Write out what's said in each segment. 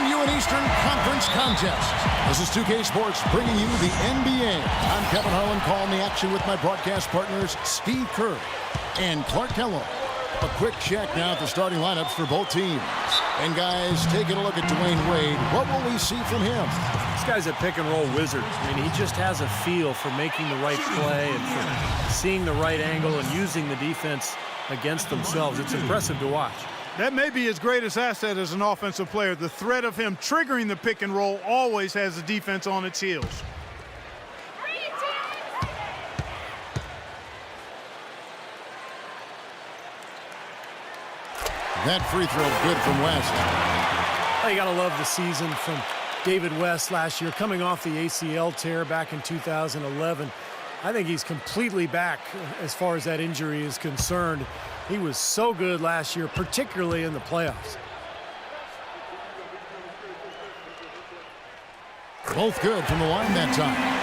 bringing you an Eastern Conference contest. This is 2K Sports bringing you the NBA. I'm Kevin Harlan calling the action with my broadcast partners Steve Kerr and Clark Kellogg. A quick check now at the starting lineups for both teams. And guys, taking a look at Dwayne Wade, what will we see from him? This guy's a pick-and-roll wizard. I mean, he just has a feel for making the right play and for seeing the right angle and using the defense against themselves. It's impressive to watch. That may be his greatest asset as an offensive player. The threat of him triggering the pick and roll always has the defense on its heels. That free throw good from West. Oh, you got to love the season from David West last year, coming off the ACL tear back in 2011. I think he's completely back as far as that injury is concerned. He was so good last year, particularly in the playoffs. Both good from the line that time.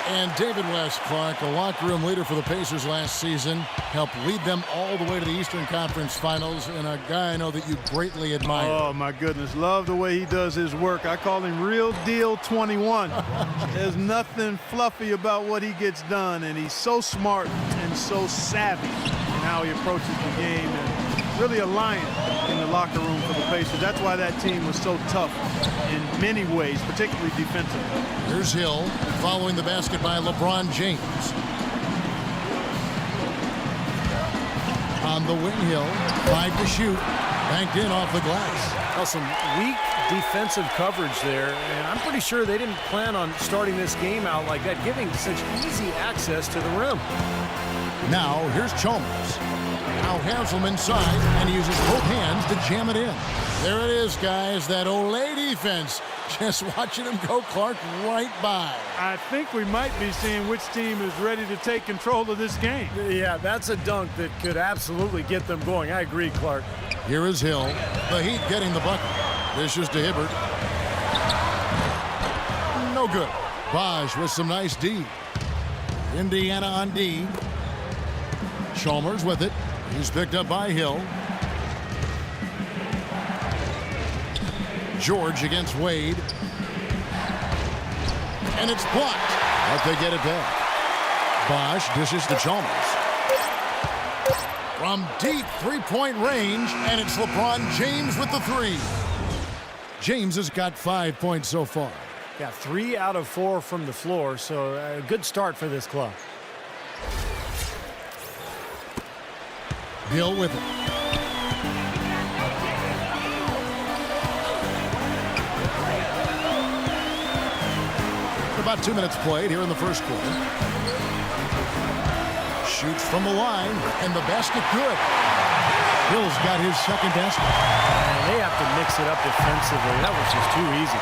And David West, Clark, a locker room leader for the Pacers last season, helped lead them all the way to the Eastern Conference Finals, and a guy I know that you greatly admire. Oh, my goodness. Love the way he does his work. I call him Real Deal 21. There's nothing fluffy about what he gets done, and he's so smart and so savvy in how he approaches the game, and really a lion in the locker room for the Pacers. That's why that team was so tough in many ways, particularly defensively. Here's Hill following the basket by LeBron James. On the wing, Hill, 5 to shoot, banked in off the glass. Well, some weak defensive coverage there, and I'm pretty sure they didn't plan on starting this game out like that, giving such easy access to the rim. Now, here's Chalmers. Now Hansel inside, and he uses both hands to jam it in. There it is, guys, that Olay defense. Just watching him go, Clark, right by. I think we might be seeing which team is ready to take control of this game. Yeah, that's a dunk that could absolutely get them going. I agree, Clark. Here is Hill. The Heat getting the bucket. Dishes to Hibbert. No good. Bosch with some nice D. Indiana on D. Chalmers with it. He's picked up by Hill. George against Wade. And it's blocked. But they get it back. Bosch dishes to Chalmers. From deep three-point range, and it's LeBron James with the three. James has got 5 points so far. Got 3 out of 4 from the floor, so a good start for this club. Hill with it. About 2 minutes played here in the first quarter. Shoots from the line, and the basket good. Hill's got his second basket. And they have to mix it up defensively. That was just too easy.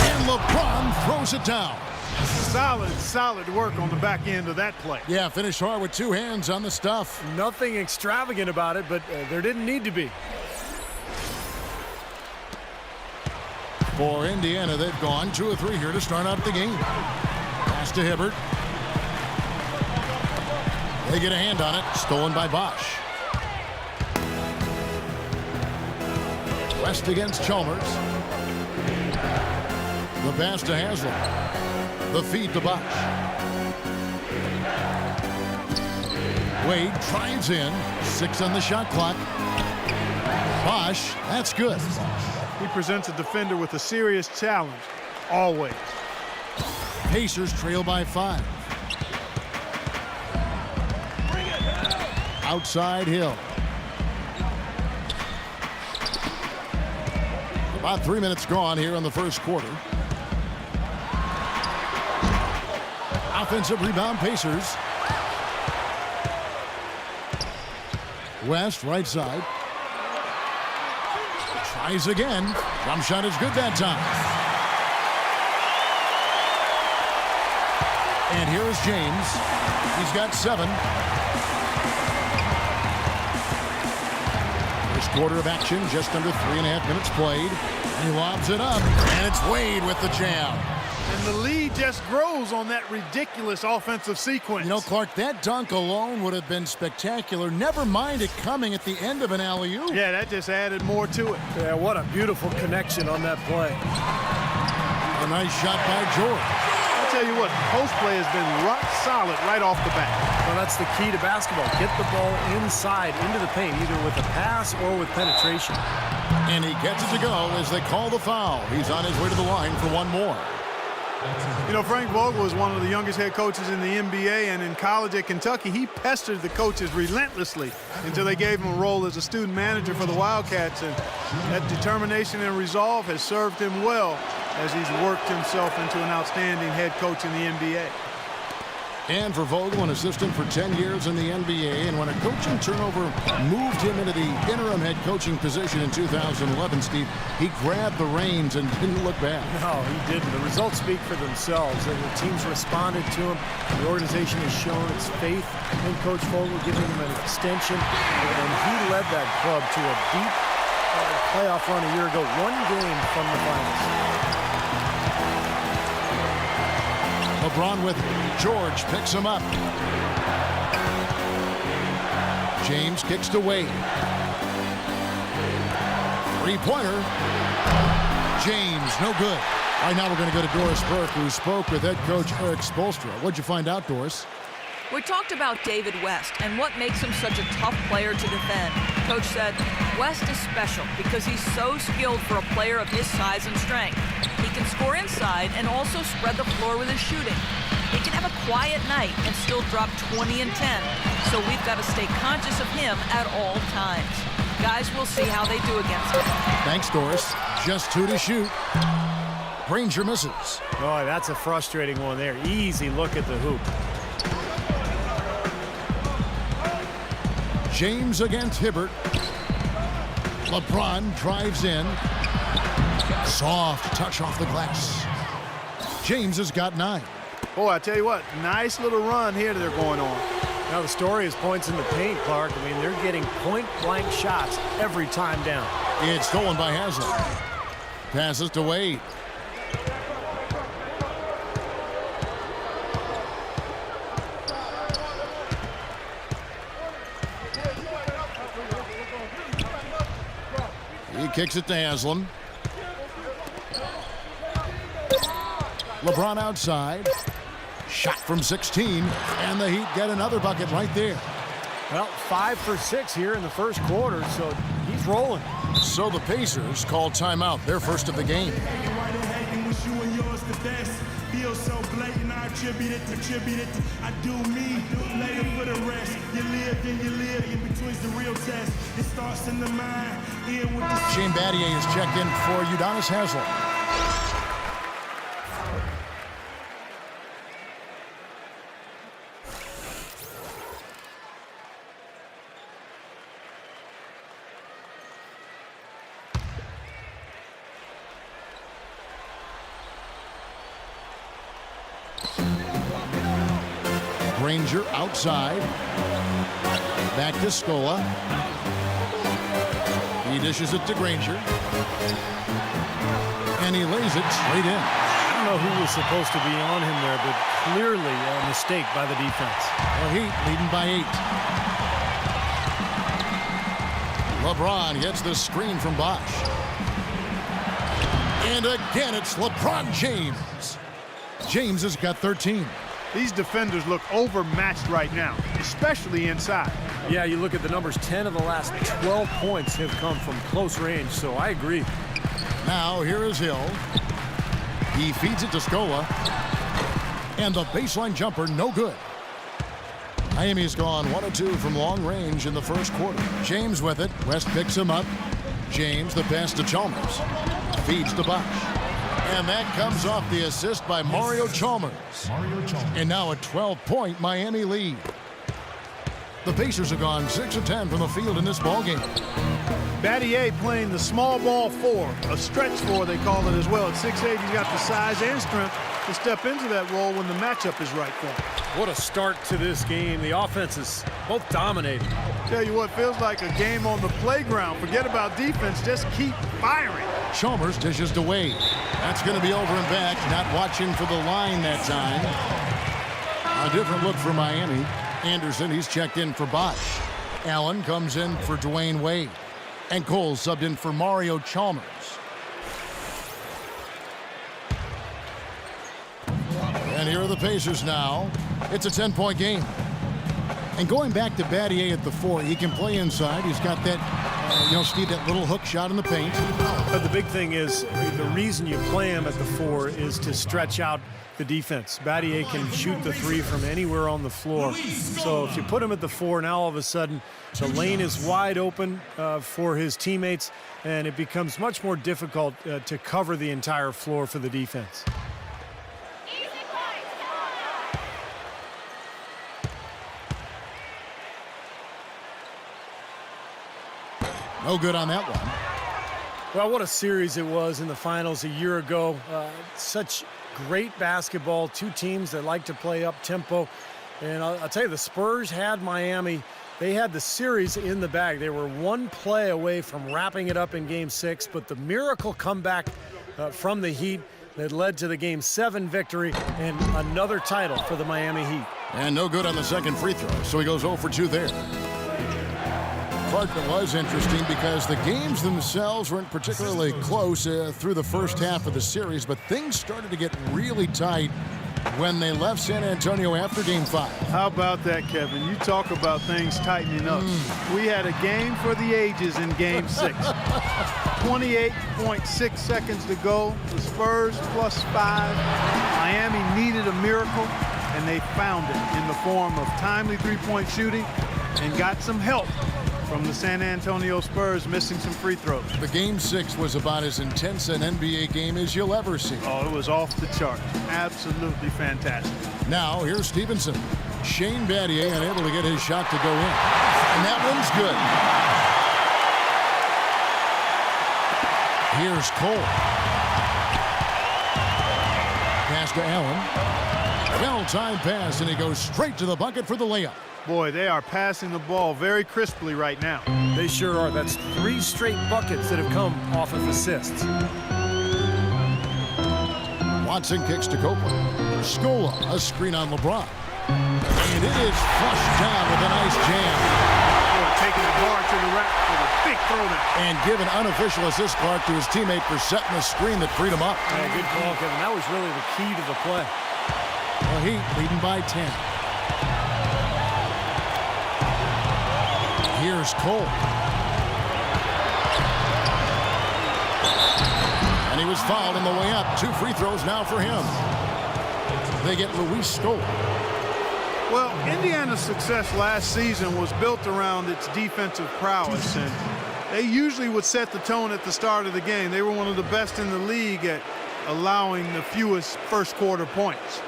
And LeBron throws it down. Solid work on the back end of that play. Yeah, finished hard with 2 hands on the stuff. Nothing extravagant about it, but there didn't need to be. For Indiana, they've gone 2 of 3 here to start out the game. Pass to Hibbert. They get a hand on it. Stolen by Bosch. West against Chalmers. The pass to Haslem. The feed to Bosch. Wade drives in. 6 on the shot clock. Bosch, that's good. He presents a defender with a serious challenge, always. Pacers trail by 5. Outside Hill. About 3 minutes gone here in the first quarter. Offensive rebound, Pacers. West, right side. Tries again. Jump shot is good that time. And here is James. He's got 7. First quarter of action, just under 3.5 minutes played. He lobs it up, and it's Wade with the jam. And the lead just grows on that ridiculous offensive sequence. You know, Clark, that dunk alone would have been spectacular. Never mind it coming at the end of an alley-oop. Yeah, that just added more to it. Yeah, what a beautiful connection on that play. A nice shot by George. I'll tell you what, post play has been rock solid right off the bat. Well, that's the key to basketball. Get the ball inside into the paint, either with a pass or with penetration. And he gets it to go as they call the foul. He's on his way to the line for one more. You know, Frank Vogel is one of the youngest head coaches in the NBA, and in college at Kentucky, he pestered the coaches relentlessly until they gave him a role as a student manager for the Wildcats. And that determination and resolve has served him well as he's worked himself into an outstanding head coach in the NBA. And for Vogel, an assistant for 10 years in the NBA, and when a coaching turnover moved him into the interim head coaching position in 2011, Steve, he grabbed the reins and didn't look back. No, he didn't. The results speak for themselves, and the teams responded to him. The organization has shown its faith in Coach Vogel, giving him an extension, and he led that club to a deep playoff run a year ago, one game from the finals. LeBron with it. George picks him up. James kicks to Wade. Three-pointer. James, no good. All right, now we're going to go to Doris Burke, who spoke with head coach Erik Spoelstra. What'd you find out, Doris? We talked about David West and what makes him such a tough player to defend. Coach said, West is special because he's so skilled for a player of his size and strength. He can score inside and also spread the floor with his shooting. He can have a quiet night and still drop 20 and 10. So we've got to stay conscious of him at all times. Guys, we'll see how they do against him. Thanks, Doris. Just 2 to shoot. Granger misses. Boy, that's a frustrating one there. Easy look at the hoop. James against Hibbert. LeBron drives in. Soft touch off the glass. James has got 9. Boy, I tell you what, nice little run here that they're going on. Now the story is points in the paint, Clark. I mean, they're getting point-blank shots every time down. It's stolen by Haslam. Passes to Wade. He kicks it to Haslam. LeBron outside. Shot from 16, and the Heat get another bucket right there. Well, 5 for 6 here in the first quarter, so he's rolling. So the Pacers call timeout, their first of the game. Feel so blatant, I attribute it. I do me, later for the rest. You live, then you live, in between's the real test. It starts in the mind, in with the... Shane Battier is checked in for Udonis Haslam. Granger outside. Back to Scola. He dishes it to Granger. And he lays it straight in. I don't know who was supposed to be on him there, but clearly a mistake by the defense. The Heat leading by 8. LeBron gets the screen from Bosh. And again, it's LeBron James. James has got 13. These defenders look overmatched right now, especially inside. Yeah, you look at the numbers, 10 of the last 12 points have come from close range, so I agree. Now here is Hill. He feeds it to Scola. And the baseline jumper, no good. Miami's gone 1 of 2 from long range in the first quarter. James with it. West picks him up. James, the pass to Chalmers. Feeds to Bosh. And that comes off the assist by Mario Chalmers. And now a 12-point Miami lead. The Pacers have gone 6 of 10 from the field in this ballgame. Battier playing the small ball 4, a stretch 4 they call it as well. At 6'8", he's got the size and strength to step into that role when the matchup is right for him. What a start to this game. The offense is both dominating. Tell you what, feels like a game on the playground. Forget about defense, just keep firing. Chalmers dishes to Wade. That's going to be over and back. Not watching for the line that time. A different look for Miami. Anderson, he's checked in for Bosch. Allen comes in for Dwayne Wade. And Cole subbed in for Mario Chalmers. And here are the Pacers now. It's a 10-point game. And going back to Battier at the 4, he can play inside. He's got that, Steve, that little hook shot in the paint. But the big thing is the reason you play him at the 4 is to stretch out the defense. Battier can shoot the 3 from anywhere on the floor. So if you put him at the 4, now all of a sudden the lane is wide open for his teammates, and it becomes much more difficult to cover the entire floor for the defense. No good on that one. Well, what a series it was in the finals a year ago. Such great basketball, two teams that like to play up tempo. And I'll tell you, the Spurs had Miami. They had the series in the bag. They were one play away from wrapping it up in Game 6, but the miracle comeback from the Heat that led to the Game 7 victory and another title for the Miami Heat. And no good on the second free throw, so he goes 0 for 2 there. It was interesting because the games themselves weren't particularly close through the first half of the series, but things started to get really tight when they left San Antonio after Game 5. How about that, Kevin? You talk about things tightening up. We had a game for the ages in Game 6. 28.6 seconds to go. The Spurs +5. Miami needed a miracle, and they found it in the form of timely three-point shooting and got some help from the San Antonio Spurs missing some free throws. The Game 6 was about as intense an NBA game as you'll ever see. Oh, it was off the chart. Absolutely fantastic. Now, here's Stevenson. Shane Battier unable to get his shot to go in. And that one's good. Here's Cole. Pass to Allen. Well-timed pass, and he goes straight to the bucket for the layup. Boy, they are passing the ball very crisply right now. They sure are. That's 3 straight buckets that have come off of assists. Watson kicks to Copeland. Scola, a screen on LeBron. And it is flushed down with a nice jam. Taking the guard to the rack with a big throw down. And give an unofficial assist, Clark, to his teammate for setting the screen that freed him up. Yeah, good call, Kevin. That was really the key to the play. The Heat leading by 10. Here's Cole. And he was fouled on the way up. 2 free throws now for him. They get Luis Scola. Well, Indiana's success last season was built around its defensive prowess, and they usually would set the tone at the start of the game. They were one of the best in the league at allowing the fewest first quarter points.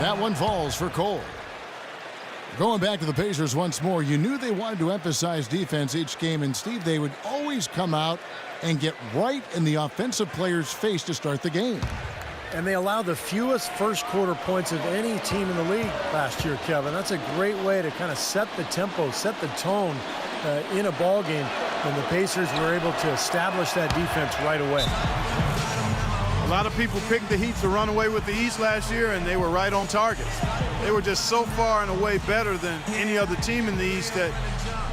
That one falls for Cole. Going back to the Pacers once more, you knew they wanted to emphasize defense each game, and Steve, they would always come out and get right in the offensive player's face to start the game. And they allowed the fewest first quarter points of any team in the league last year, Kevin. That's a great way to kind of set the tempo, set the tone in a ball game, and the Pacers were able to establish that defense right away. A lot of people picked the Heat to run away with the East last year, and they were right on target. They were just so far and away better than any other team in the East that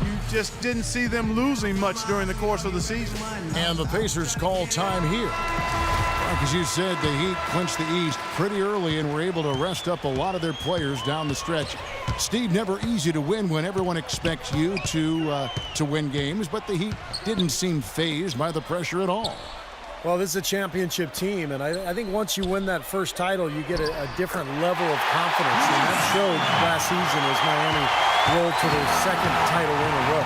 you just didn't see them losing much during the course of the season. And the Pacers call time here. Like as you said, the Heat clinched the East pretty early and were able to rest up a lot of their players down the stretch. Steve, never easy to win when everyone expects you to win games, but the Heat didn't seem fazed by the pressure at all. Well, this is a championship team, and I think once you win that first title, you get a different level of confidence, and that showed last season as Miami rolled to their second title in a row.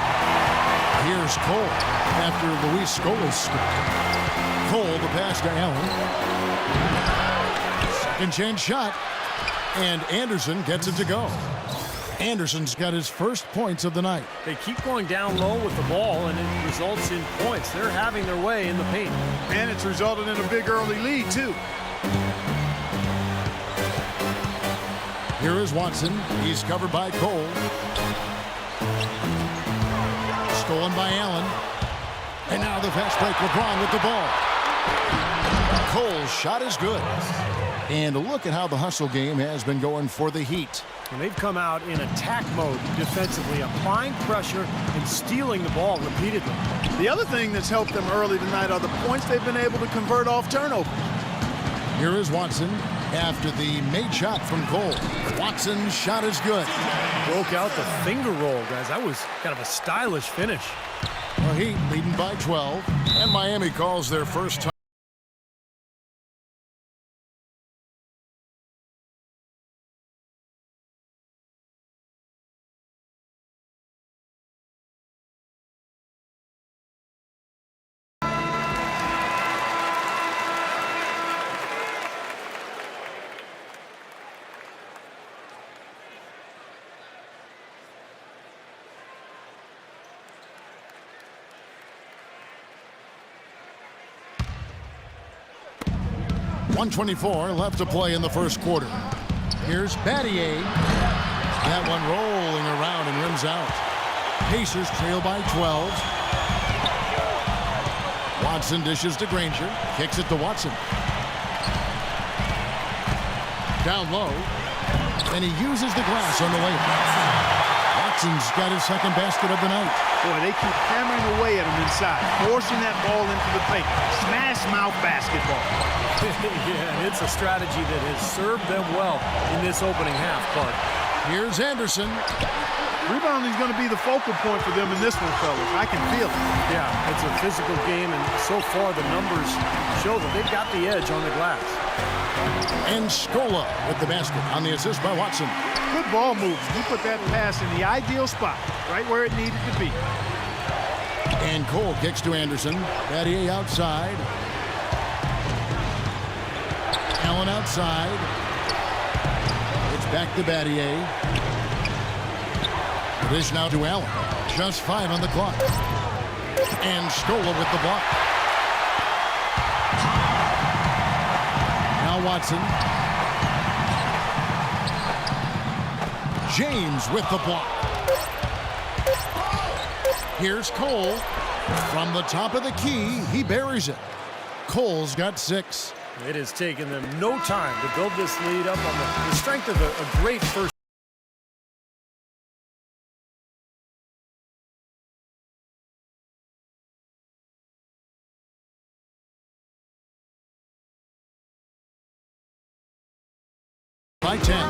Here's Cole after Luis Scola's score. Cole, the pass to Allen. Second chance shot, and Anderson gets it to go. Anderson's got his first points of the night. They keep going down low with the ball, and it results in points. They're having their way in the paint. And it's resulted in a big early lead, too. Here is Watson. He's covered by Cole. Stolen by Allen. And now the fast break. LeBron with the ball. Cole's shot is good. And look at how the hustle game has been going for the Heat. And they've come out in attack mode defensively, applying pressure and stealing the ball repeatedly. The other thing that's helped them early tonight are the points they've been able to convert off turnovers. Here is Watson after the made shot from Cole. Watson's shot is good. Broke out the finger roll, guys. That was kind of a stylish finish. The Heat leading by 12. And Miami calls their first time. .124 left to play in the first quarter. Here's Battier. That one rolling around and rims out. Pacers trail by 12. Watson dishes to Granger. Kicks it to Watson. Down low. And he uses the glass on the way. Watson's got his second basket of the night. Boy, they keep hammering away at him inside, forcing that ball into the paint. Smash mouth basketball. Yeah, it's a strategy that has served them well in this opening half, Clark. Here's Anderson. Rebounding is going to be the focal point for them in this one, fellas. I can feel it. Yeah, it's a physical game, and so far the numbers show that they've got the edge on the glass. And Scola with the basket on the assist by Watson. Good ball moves. You put that pass in the ideal spot, right where it needed to be. And Cole kicks to Anderson. Battier outside. Allen outside. It's back to Battier. Dish now to Allen. Just 5 on the clock. And Scola with the block. Now Watson. James with the block. Here's Cole. From the top of the key, he buries it. Cole's got 6. It has taken them no time to build this lead up on the strength of a great first. By 10.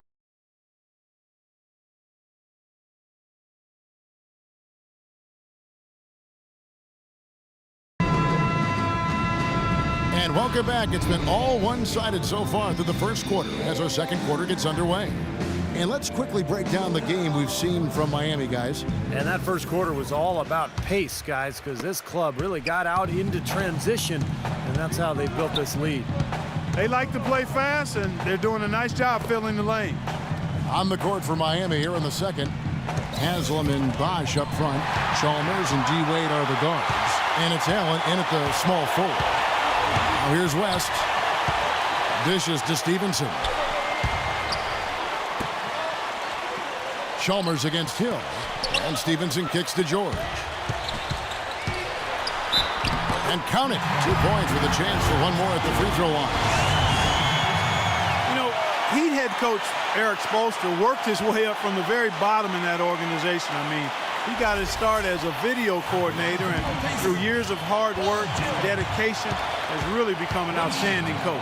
And welcome back. It's been all one-sided so far through the first quarter as our second quarter gets underway. And let's quickly break down the game we've seen from Miami, guys. And that first quarter was all about pace, guys, because this club really got out into transition, and that's how they built this lead. They like to play fast, and they're doing a nice job filling the lane. On the court for Miami here in the second. Haslam and Bosch up front. Chalmers and D-Wade are the guards. And it's Allen in at the small forward. Now here's West. Dishes to Stevenson. Chalmers against Hill. And Stevenson kicks to George. And count it. 2 points with a chance for one more at the free throw line. You know, Heat head coach Eric Spoelstra worked his way up from the very bottom in that organization. I mean, he got his start as a video coordinator, and through years of hard work and dedication has really become an outstanding coach.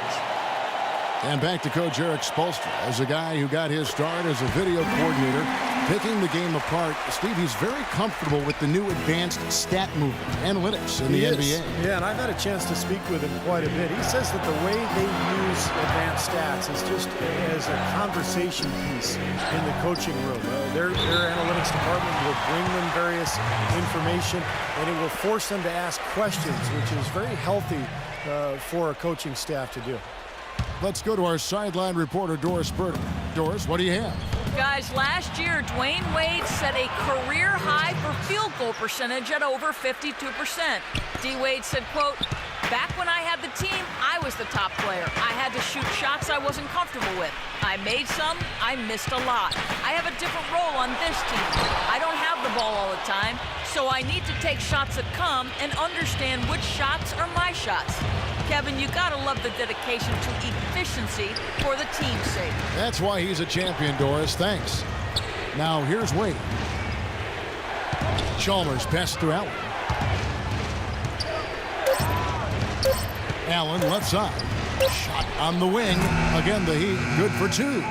And back to Coach Eric Spoelstra as a guy who got his start as a video coordinator, picking the game apart. Steve, he's very comfortable with the new advanced stat movement, analytics in the NBA. Yeah, and I've had a chance to speak with him quite a bit. He says that the way they use advanced stats is just as a conversation piece in the coaching room. Their analytics department will bring them various information, and it will force them to ask questions, which is very healthy for a coaching staff to do. Let's go to our sideline reporter, Doris Burton. Doris, what do you have? Guys, last year, Dwayne Wade set a career high for field goal percentage at over 52%. D. Wade said, quote, Back when I had the team, I was the top player. I had to shoot shots I wasn't comfortable with. I made some, I missed a lot. I have a different role on this team. I don't have the ball all the time, so I need to take shots that come and understand which shots are my shots. Kevin, you gotta love the dedication to efficiency for the team's sake. That's why he's a champion, Doris. Thanks. Now here's Wade. Chalmers pass to Allen. Allen left side. Shot on the wing. Again, the Heat good for 2.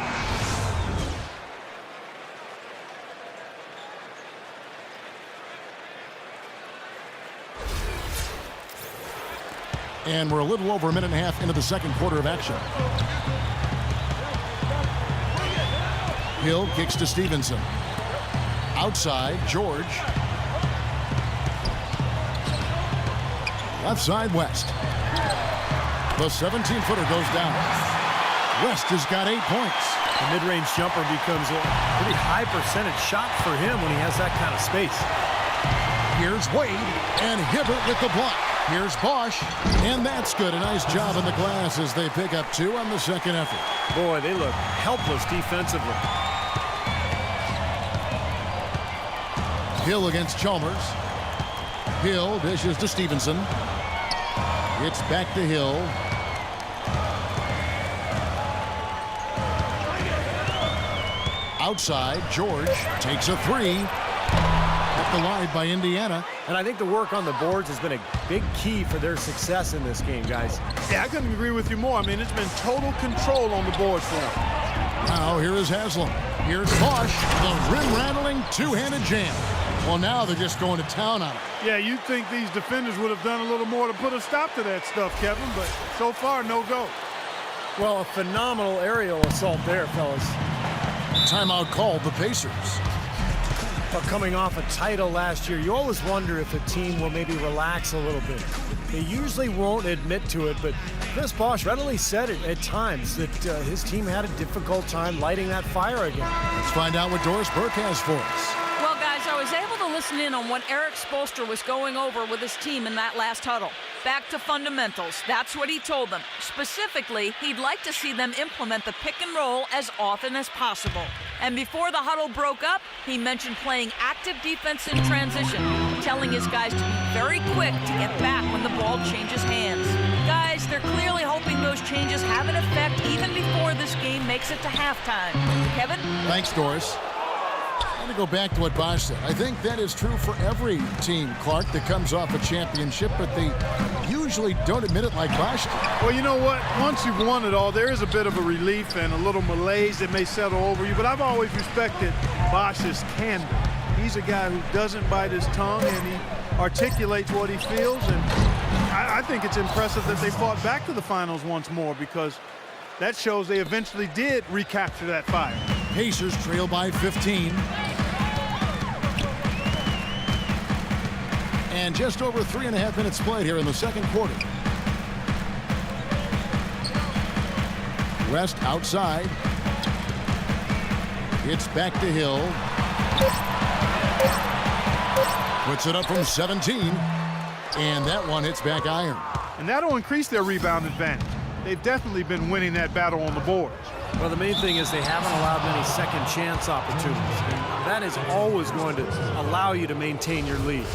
And we're a little over a minute and a half into the second quarter of action. Hill kicks to Stevenson. Outside, George. Left side, West. The 17-footer goes down. West has got 8 points. The mid-range jumper becomes a pretty high percentage shot for him when he has that kind of space. Here's Wade, and Hibbert with the block. Here's Bosch, and that's good. A nice job in the glass as they pick up 2 on the second effort. Boy, they look helpless defensively. Hill against Chalmers. Hill dishes to Stevenson. It's back to Hill. Outside, George takes a 3. At the line by Indiana. And I think the work on the boards has been a big key for their success in this game, guys. Yeah, I couldn't agree with you more. I mean, it's been total control on the board for them. Now here is Haslam. Here's Bosch, the rim-rattling two-handed jam. Well, now they're just going to town on it. Yeah, you'd think these defenders would have done a little more to put a stop to that stuff, Kevin, but so far, no go. Well, a phenomenal aerial assault there, fellas. Timeout called the Pacers. But coming off a title last year, you always wonder if a team will maybe relax a little bit. They usually won't admit to it, but Chris Bosh readily said it at times that his team had a difficult time lighting that fire again. Let's find out what Doris Burke has for us. Well, guys, I was able to listen in on what Eric Spoelstra was going over with his team in that last huddle. Back to fundamentals. That's what he told them. Specifically, he'd like to see them implement the pick and roll as often as possible. And before the huddle broke up, he mentioned playing active defense in transition, telling his guys to be very quick to get back when the ball changes hands. Guys, they're clearly hoping those changes have an effect even before this game makes it to halftime. Kevin? Thanks, Doris. I'm going to go back to what Bosch said. I think that is true for every team, Clark, that comes off a championship, but they usually don't admit it like Bosch did. Well, you know what? Once you've won it all, there is a bit of a relief and a little malaise that may settle over you, but I've always respected Bosch's candor. He's a guy who doesn't bite his tongue, and he articulates what he feels, and I think it's impressive that they fought back to the finals once more, because that shows they eventually did recapture that fire. Pacers trail by 15. And just over 3.5 minutes played here in the second quarter. West outside. It's back to Hill. Puts it up from 17. And that one hits back iron. And that'll increase their rebound advantage. They've definitely been winning that battle on the boards. Well, the main thing is they haven't allowed many second chance opportunities. And that is always going to allow you to maintain your lead.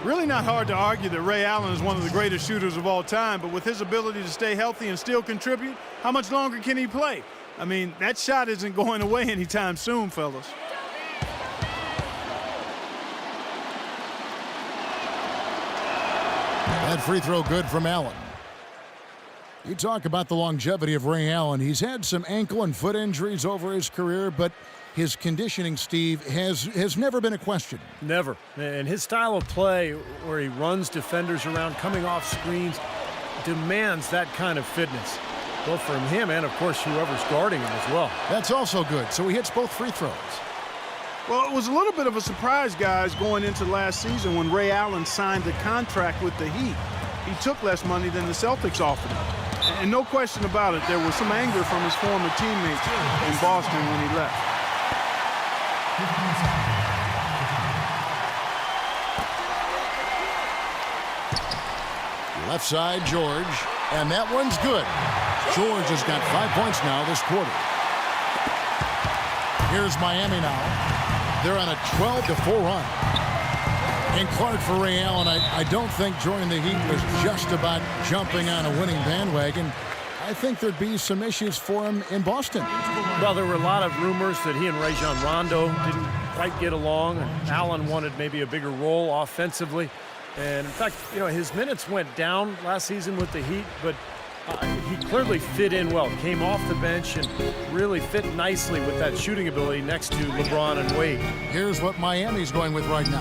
Really not hard to argue that Ray Allen is one of the greatest shooters of all time, but with his ability to stay healthy and still contribute, how much longer can he play? I mean, that shot isn't going away anytime soon, fellas. That free throw good from Allen. You talk about the longevity of Ray Allen. He's had some ankle and foot injuries over his career, but his conditioning, Steve, has never been a question. Never. And his style of play, where he runs defenders around, coming off screens, demands that kind of fitness. Both from him and, of course, whoever's guarding him as well. That's also good. So he hits both free throws. Well, it was a little bit of a surprise, guys, going into last season when Ray Allen signed the contract with the Heat. He took less money than the Celtics offered him. And no question about it, there was some anger from his former teammates in Boston when he left. Left side, George. And that one's good. George has got 5 points now this quarter. Here's Miami now. They're on a 12-4 run. And Clark, for Ray Allen, I don't think joining the Heat was just about jumping on a winning bandwagon. I think there'd be some issues for him in Boston. Well, there were a lot of rumors that he and Rajon Rondo didn't quite get along. Allen wanted maybe a bigger role offensively. And in fact, his minutes went down last season with the Heat, but he clearly fit in well. Came off the bench and really fit nicely with that shooting ability next to LeBron and Wade. Here's what Miami's going with right now.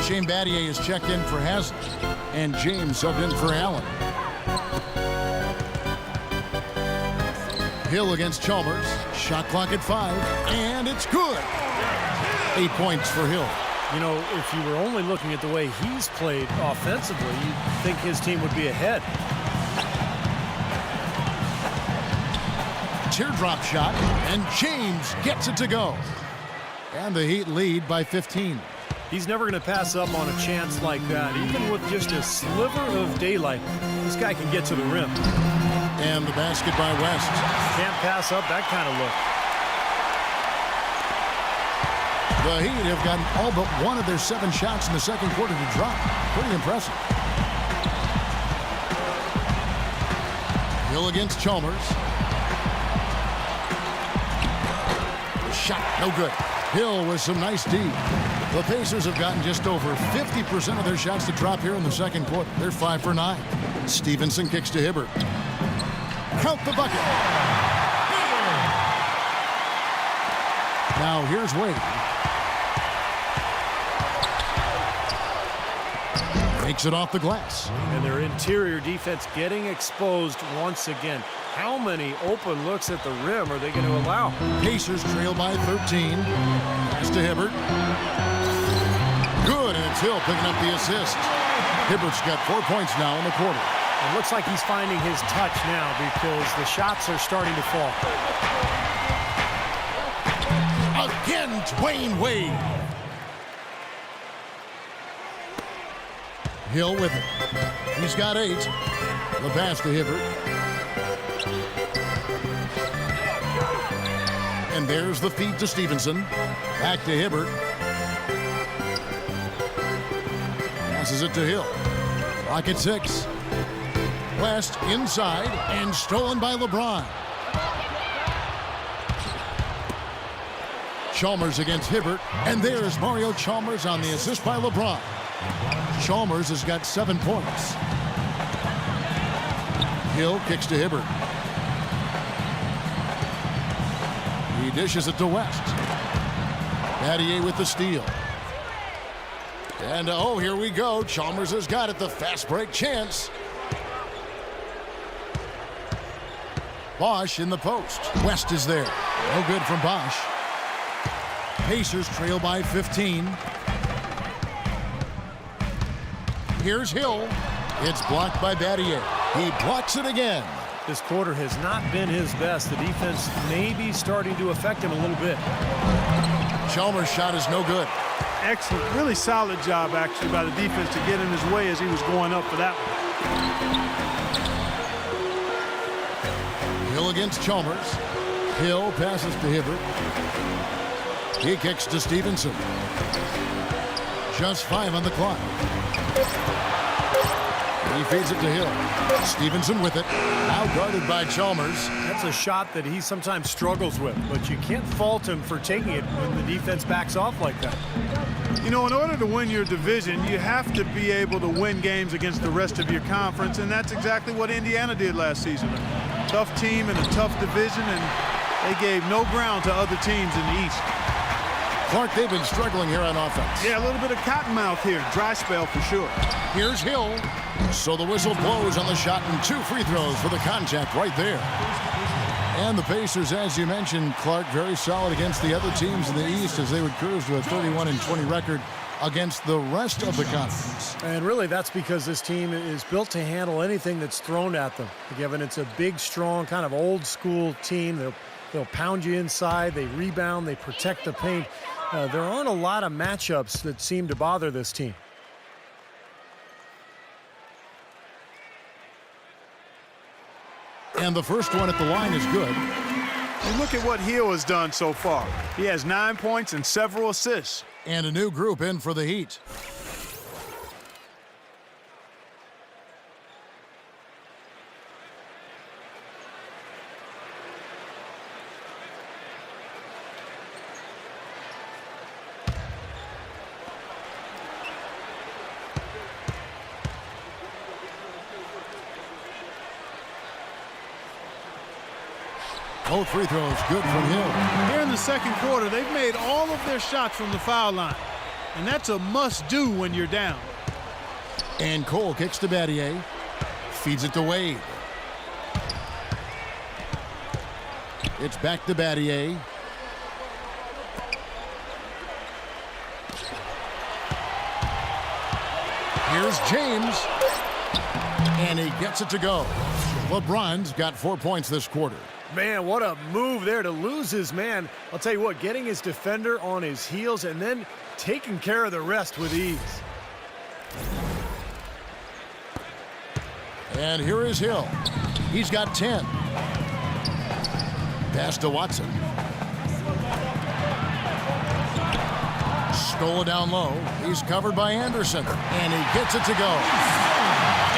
Shane Battier is checked in for Haslem, and James subbed in for Allen. Hill against Chalmers. Shot clock at 5, and it's good. 8 points for Hill. If you were only looking at the way he's played offensively, you'd think his team would be ahead. Teardrop shot, and James gets it to go. And the Heat lead by 15. He's never going to pass up on a chance like that. Even with just a sliver of daylight, this guy can get to the rim. And the basket by West. Can't pass up that kind of look. The Heat have gotten all but one of their 7 shots in the second quarter to drop. Pretty impressive. Hill against Chalmers. Shot, no good. Hill with some nice D. The Pacers have gotten just over 50% of their shots to drop here in the second quarter. They're 5 for 9. Stevenson kicks to Hibbert. Count the bucket. Now here's Wade. Makes it off the glass. And their interior defense getting exposed once again. How many open looks at the rim are they going to allow? Pacers trail by 13. Pass to Hibbert. Good, and it's Hill picking up the assist. Hibbert's got 4 points now in the quarter. It looks like he's finding his touch now because the shots are starting to fall. Again, Dwayne Wade. Hill with it. He's got 8. The pass to Hibbert. And there's the feed to Stevenson. Back to Hibbert. Passes it to Hill. Clock at 6. West inside and stolen by LeBron. Chalmers against Hibbert. And there's Mario Chalmers on the assist by LeBron. Chalmers has got 7 points. Hill kicks to Hibbert. He dishes it to West. Battier with the steal. And here we go. Chalmers has got it. The fast break chance. Bosch in the post. West is there. No good from Bosch. Pacers trail by 15. Here's Hill. It's blocked by Battier. He blocks it again. This quarter has not been his best. The defense may be starting to affect him a little bit. Chalmers' shot is no good. Excellent, really solid job actually by the defense to get in his way as he was going up for that one. Hill against Chalmers. Hill passes to Hibbert. He kicks to Stevenson. Just 5 on the clock. He feeds it to Hill. Stevenson with it. Now guarded by Chalmers. That's a shot that he sometimes struggles with, but you can't fault him for taking it when the defense backs off like that. In order to win your division, you have to be able to win games against the rest of your conference, and that's exactly what Indiana did last season. A tough team in a tough division, and they gave no ground to other teams in the East. Clark, they've been struggling here on offense. Yeah, a little bit of cottonmouth here. Dry spell for sure. Here's Hill. So the whistle blows on the shot and 2 free throws for the contact right there. And the Pacers, as you mentioned, Clark, very solid against the other teams in the East as they would cruise to a 31-20 record against the rest of the conference. And really that's because this team is built to handle anything that's thrown at them. Given it's a big, strong, kind of old school team. They'll pound you inside, they rebound, they protect the paint. There aren't a lot of matchups that seem to bother this team. And the first one at the line is good. And look at what Hill has done so far. He has 9 points and several assists. And a new group in for the Heat. Both free throws good from Hill. Here in the second quarter, they've made all of their shots from the foul line. And that's a must-do when you're down. And Cole kicks to Battier. Feeds it to Wade. It's back to Battier. Here's James. And he gets it to go. LeBron's got 4 points this quarter. Man, what a move there to lose his man. I'll tell you what, getting his defender on his heels and then taking care of the rest with ease. And here is Hill. He's got 10. Pass to Watson. Stole it down low. He's covered by Anderson. And he gets it to go.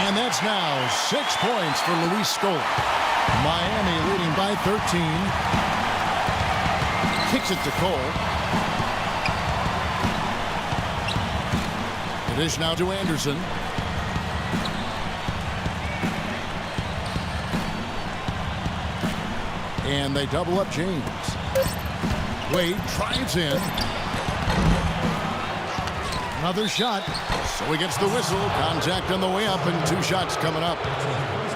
And that's now 6 points for Luis Scola. Miami leading by 13. Kicks it to Cole. The dish now to Anderson. And they double up James. Wade drives in. Another shot. So he gets the whistle. Contact on the way up and 2 shots coming up.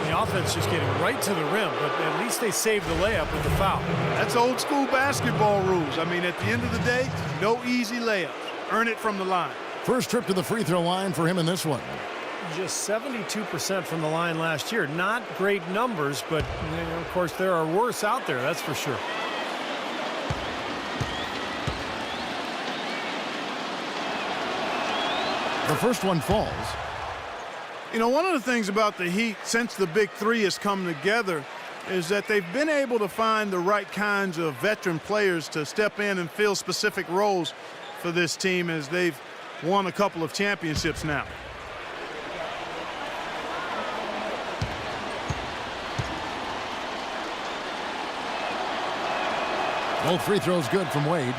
The offense just getting right to the rim, but at least they saved the layup with the foul. That's old school basketball rules. I mean, at the end of the day, no easy layup. Earn it from the line. First trip to the free throw line for him in this one. Just 72% from the line last year. Not great numbers, but of course there are worse out there, that's for sure. The first one falls. You know, one of the things about the Heat since the Big Three has come together is that they've been able to find the right kinds of veteran players to step in and fill specific roles for this team as they've won a couple of championships now. Both free throws good from Wade.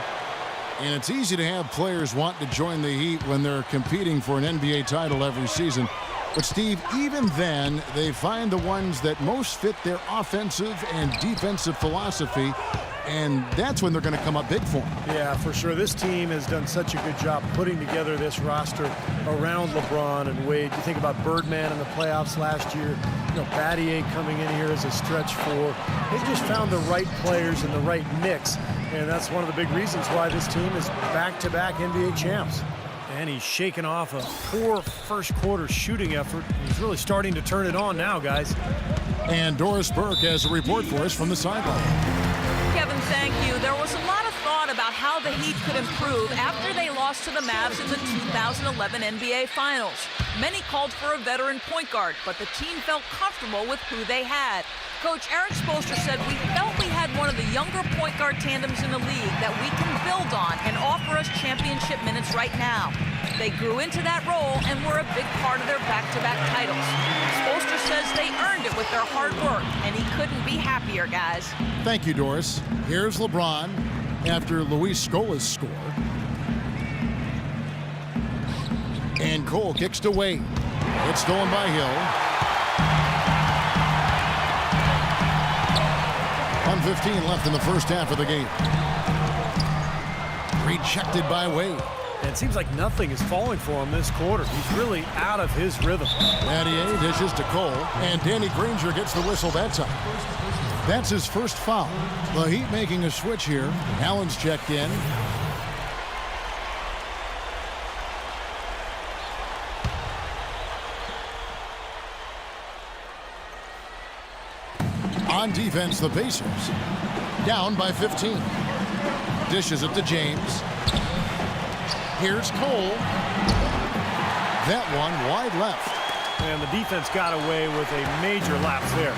And it's easy to have players want to join the Heat when they're competing for an NBA title every season. But, Steve, even then, they find the ones that most fit their offensive and defensive philosophy, and that's when they're going to come up big for them. Yeah, for sure. This team has done such a good job putting together this roster around LeBron and Wade. You think about Birdman in the playoffs last year, Battier coming in here as a stretch 4. They've just found the right players and the right mix, and that's one of the big reasons why this team is back-to-back NBA champs. And he's shaking off a poor first quarter shooting effort. He's really starting to turn it on now, guys. And Doris Burke has a report for us from the sideline. Kevin, thank you. There was a lot of thought about how the Heat could improve after they lost to the Mavs in the 2011 NBA Finals. Many called for a veteran point guard, but the team felt comfortable with who they had. Coach Eric Spoelstra said, "We felt we had one of the younger point guard tandems in the league that we can build on and offer us championship minutes right now." They grew into that role and were a big part of their back-to-back titles. Spoelstra says they earned it with their hard work, and he couldn't be happier, guys. Thank you, Doris. Here's LeBron after Luis Scola's score. And Cole kicks to Wade. It's stolen by Hill. 1:15 left in the first half of the game. Rejected by Wade. And it seems like nothing is falling for him this quarter. He's really out of his rhythm. Battier dishes to Cole, and Danny Granger gets the whistle that time. That's his first foul. The Heat making a switch here. Allen's checked in. On defense, the Pacers down by 15. Dishes it to James. Here's Cole. That one wide left. And the defense got away with a major lapse there.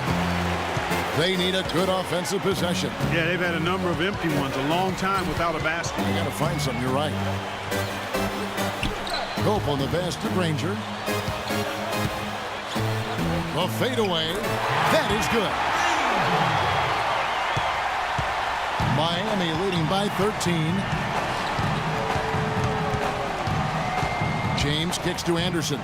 They need a good offensive possession. Yeah, they've had a number of empty ones, a long time without a basket. They got to find something, you're right. Cope on the basket, Ranger. The fadeaway. That is good. Miami leading by 13. James kicks to Anderson.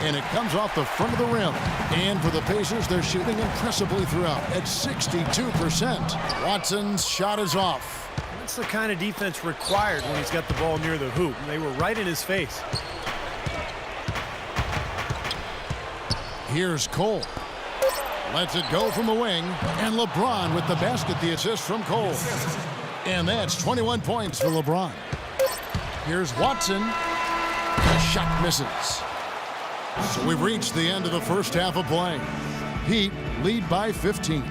And it comes off the front of the rim. And for the Pacers, they're shooting impressively throughout at 62%. Watson's shot is off. That's the kind of defense required when he's got the ball near the hoop. They were right in his face. Here's Cole. Lets it go from the wing. And LeBron with the basket, the assist from Cole. And that's 21 points for LeBron. Here's Watson. The shot misses. So we've reached the end of the first half of play. Heat lead by 15.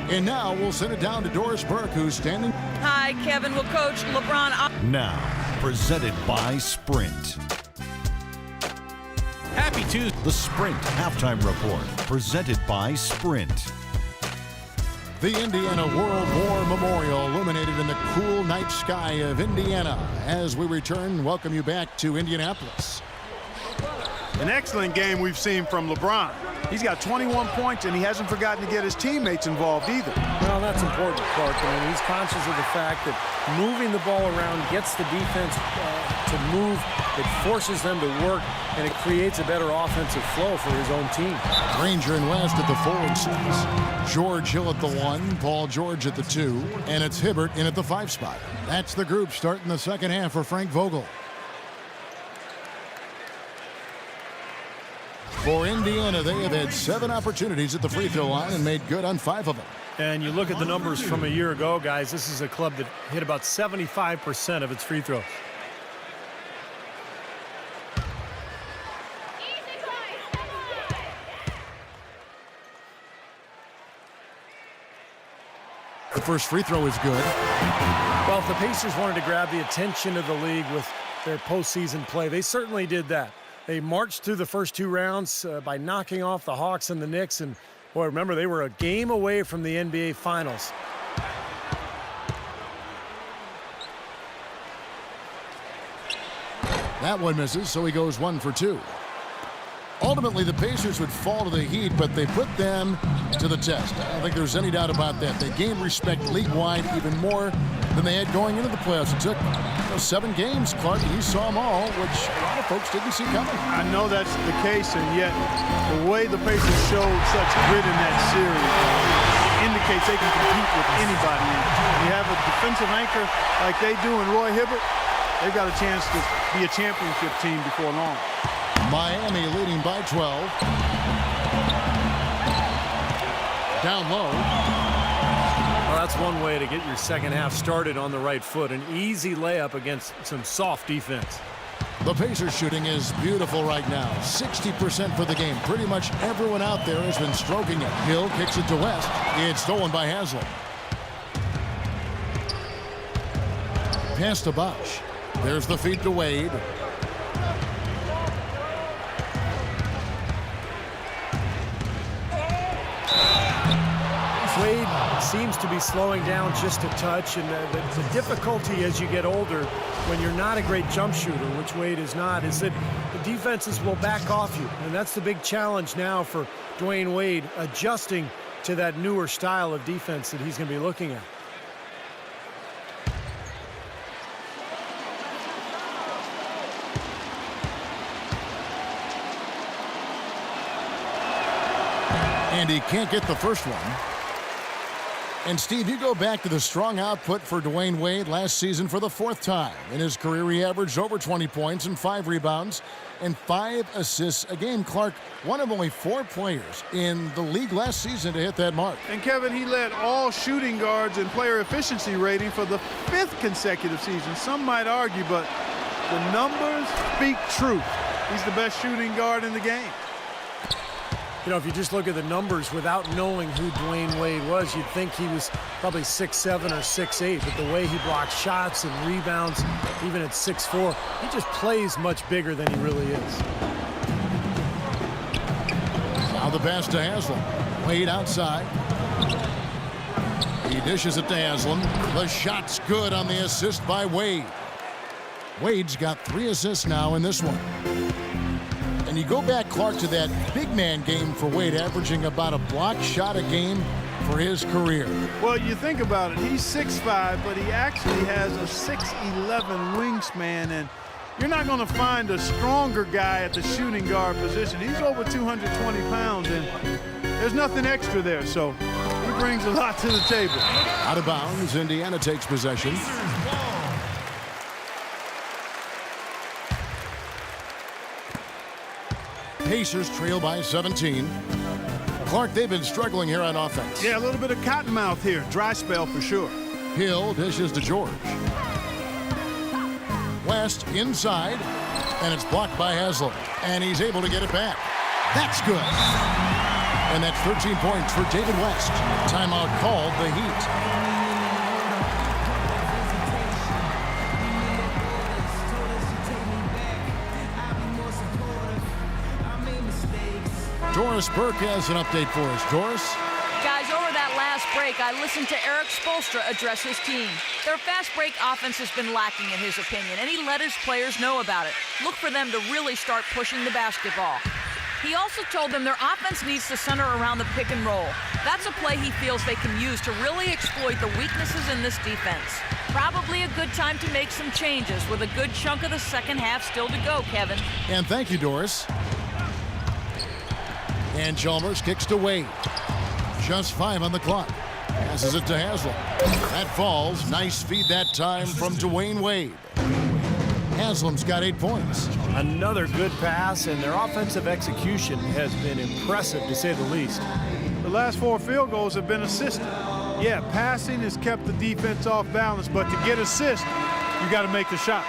And now we'll send it down to Doris Burke, who's standing. Hi, Kevin. Well, Coach, LeBron. Now, presented by Sprint. Happy Tuesday. The Sprint Halftime Report, presented by Sprint. The Indiana World War Memorial illuminated in the cool night sky of Indiana. As we return, welcome you back to Indianapolis. An excellent game we've seen from LeBron. He's got 21 points, and he hasn't forgotten to get his teammates involved either. Well, that's important, Clark. I mean, he's conscious of the fact that moving the ball around gets the defense to move. It forces them to work, and it creates a better offensive flow for his own team. Ranger and West at the forward six. George Hill at the 1, Paul George at the 2, and it's Hibbert in at the 5 spot. That's the group starting the second half for Frank Vogel. For Indiana, they have had 7 opportunities at the free throw line and made good on 5 of them. And you look at the numbers from a year ago, guys, this is a club that hit about 75% of its free throws. The first free throw is good. Well, if the Pacers wanted to grab the attention of the league with their postseason play, they certainly did that. They marched through the first 2 rounds by knocking off the Hawks and the Knicks. And, boy, remember, they were a game away from the NBA Finals. That one misses, so he goes 1 for 2. Ultimately, the Pacers would fall to the Heat, but they put them to the test. I don't think there's any doubt about that. They gained respect league-wide even more than they had going into the playoffs. It took 7 games, Clark, and you saw them all, which a lot of folks didn't see coming. I know that's the case, and yet the way the Pacers showed such grit in that series indicates they can compete with anybody. And you have a defensive anchor like they do in Roy Hibbert, they've got a chance to be a championship team before long. Miami leading by 12. Down low. Well, that's one way to get your second half started on the right foot. An easy layup against some soft defense. The Pacers shooting is beautiful right now. 60% for the game. Pretty much everyone out there has been stroking it. Hill kicks it to West. It's stolen by Haslam. Pass to Bosch. There's the feed to Wade. Wade seems to be slowing down just a touch, and the difficulty as you get older when you're not a great jump shooter, which Wade is not, is that the defenses will back off you, and that's the big challenge now for Dwayne Wade, adjusting to that newer style of defense that he's going to be looking at. And he can't get the first one. And, Steve, you go back to the strong output for Dwayne Wade last season for the 4th time. In his career, he averaged over 20 points and 5 rebounds and 5 assists a game. Clark, one of only 4 players in the league last season to hit that mark. And, Kevin, he led all shooting guards in player efficiency rating for the 5th consecutive season. Some might argue, but the numbers speak truth. He's the best shooting guard in the game. You know, if you just look at the numbers without knowing who Dwayne Wade was, you'd think he was probably 6'7" or 6'8", but the way he blocks shots and rebounds, even at 6'4", he just plays much bigger than he really is. the pass to Haslam. Wade outside. He dishes it to Haslam. The shot's good on the assist by Wade. Wade's got 3 assists now in this one. And you go back, Clark, to that big man game for Wade, averaging about a block shot a game for his career. Well, you think about it. He's 6'5", but he actually has a 6'11" wingspan, and you're not going to find a stronger guy at the shooting guard position. He's over 220 pounds, and there's nothing extra there, so he brings a lot to the table. Out of bounds, Indiana takes possession. Pacers trail by 17. Clark, they've been struggling here on offense. Yeah, a little bit of cottonmouth here. Dry spell for sure. Hill dishes to George. West inside, and it's blocked by Haslam. And he's able to get it back. That's good. And that's 13 points for David West. Timeout called the Heat. Doris Burke has an update for us. Doris? Guys, over that last break, I listened to Eric Spoelstra address his team. Their fast break offense has been lacking in his opinion, and he let his players know about it. Look for them to really start pushing the basketball. He also told them their offense needs to center around the pick and roll. That's a play he feels they can use to really exploit the weaknesses in this defense. Probably a good time to make some changes with a good chunk of the second half still to go, Kevin. And thank you, Doris. And Chalmers kicks to Wade. Just 5 on the clock. Passes it to Haslam. That falls. Nice feed that time from Dwayne Wade. Haslam's got 8 points. Another good pass, and their offensive execution has been impressive, to say the least. The last 4 field goals have been assisted. Yeah, passing has kept the defense off balance, but to get assists, you got to make the shots.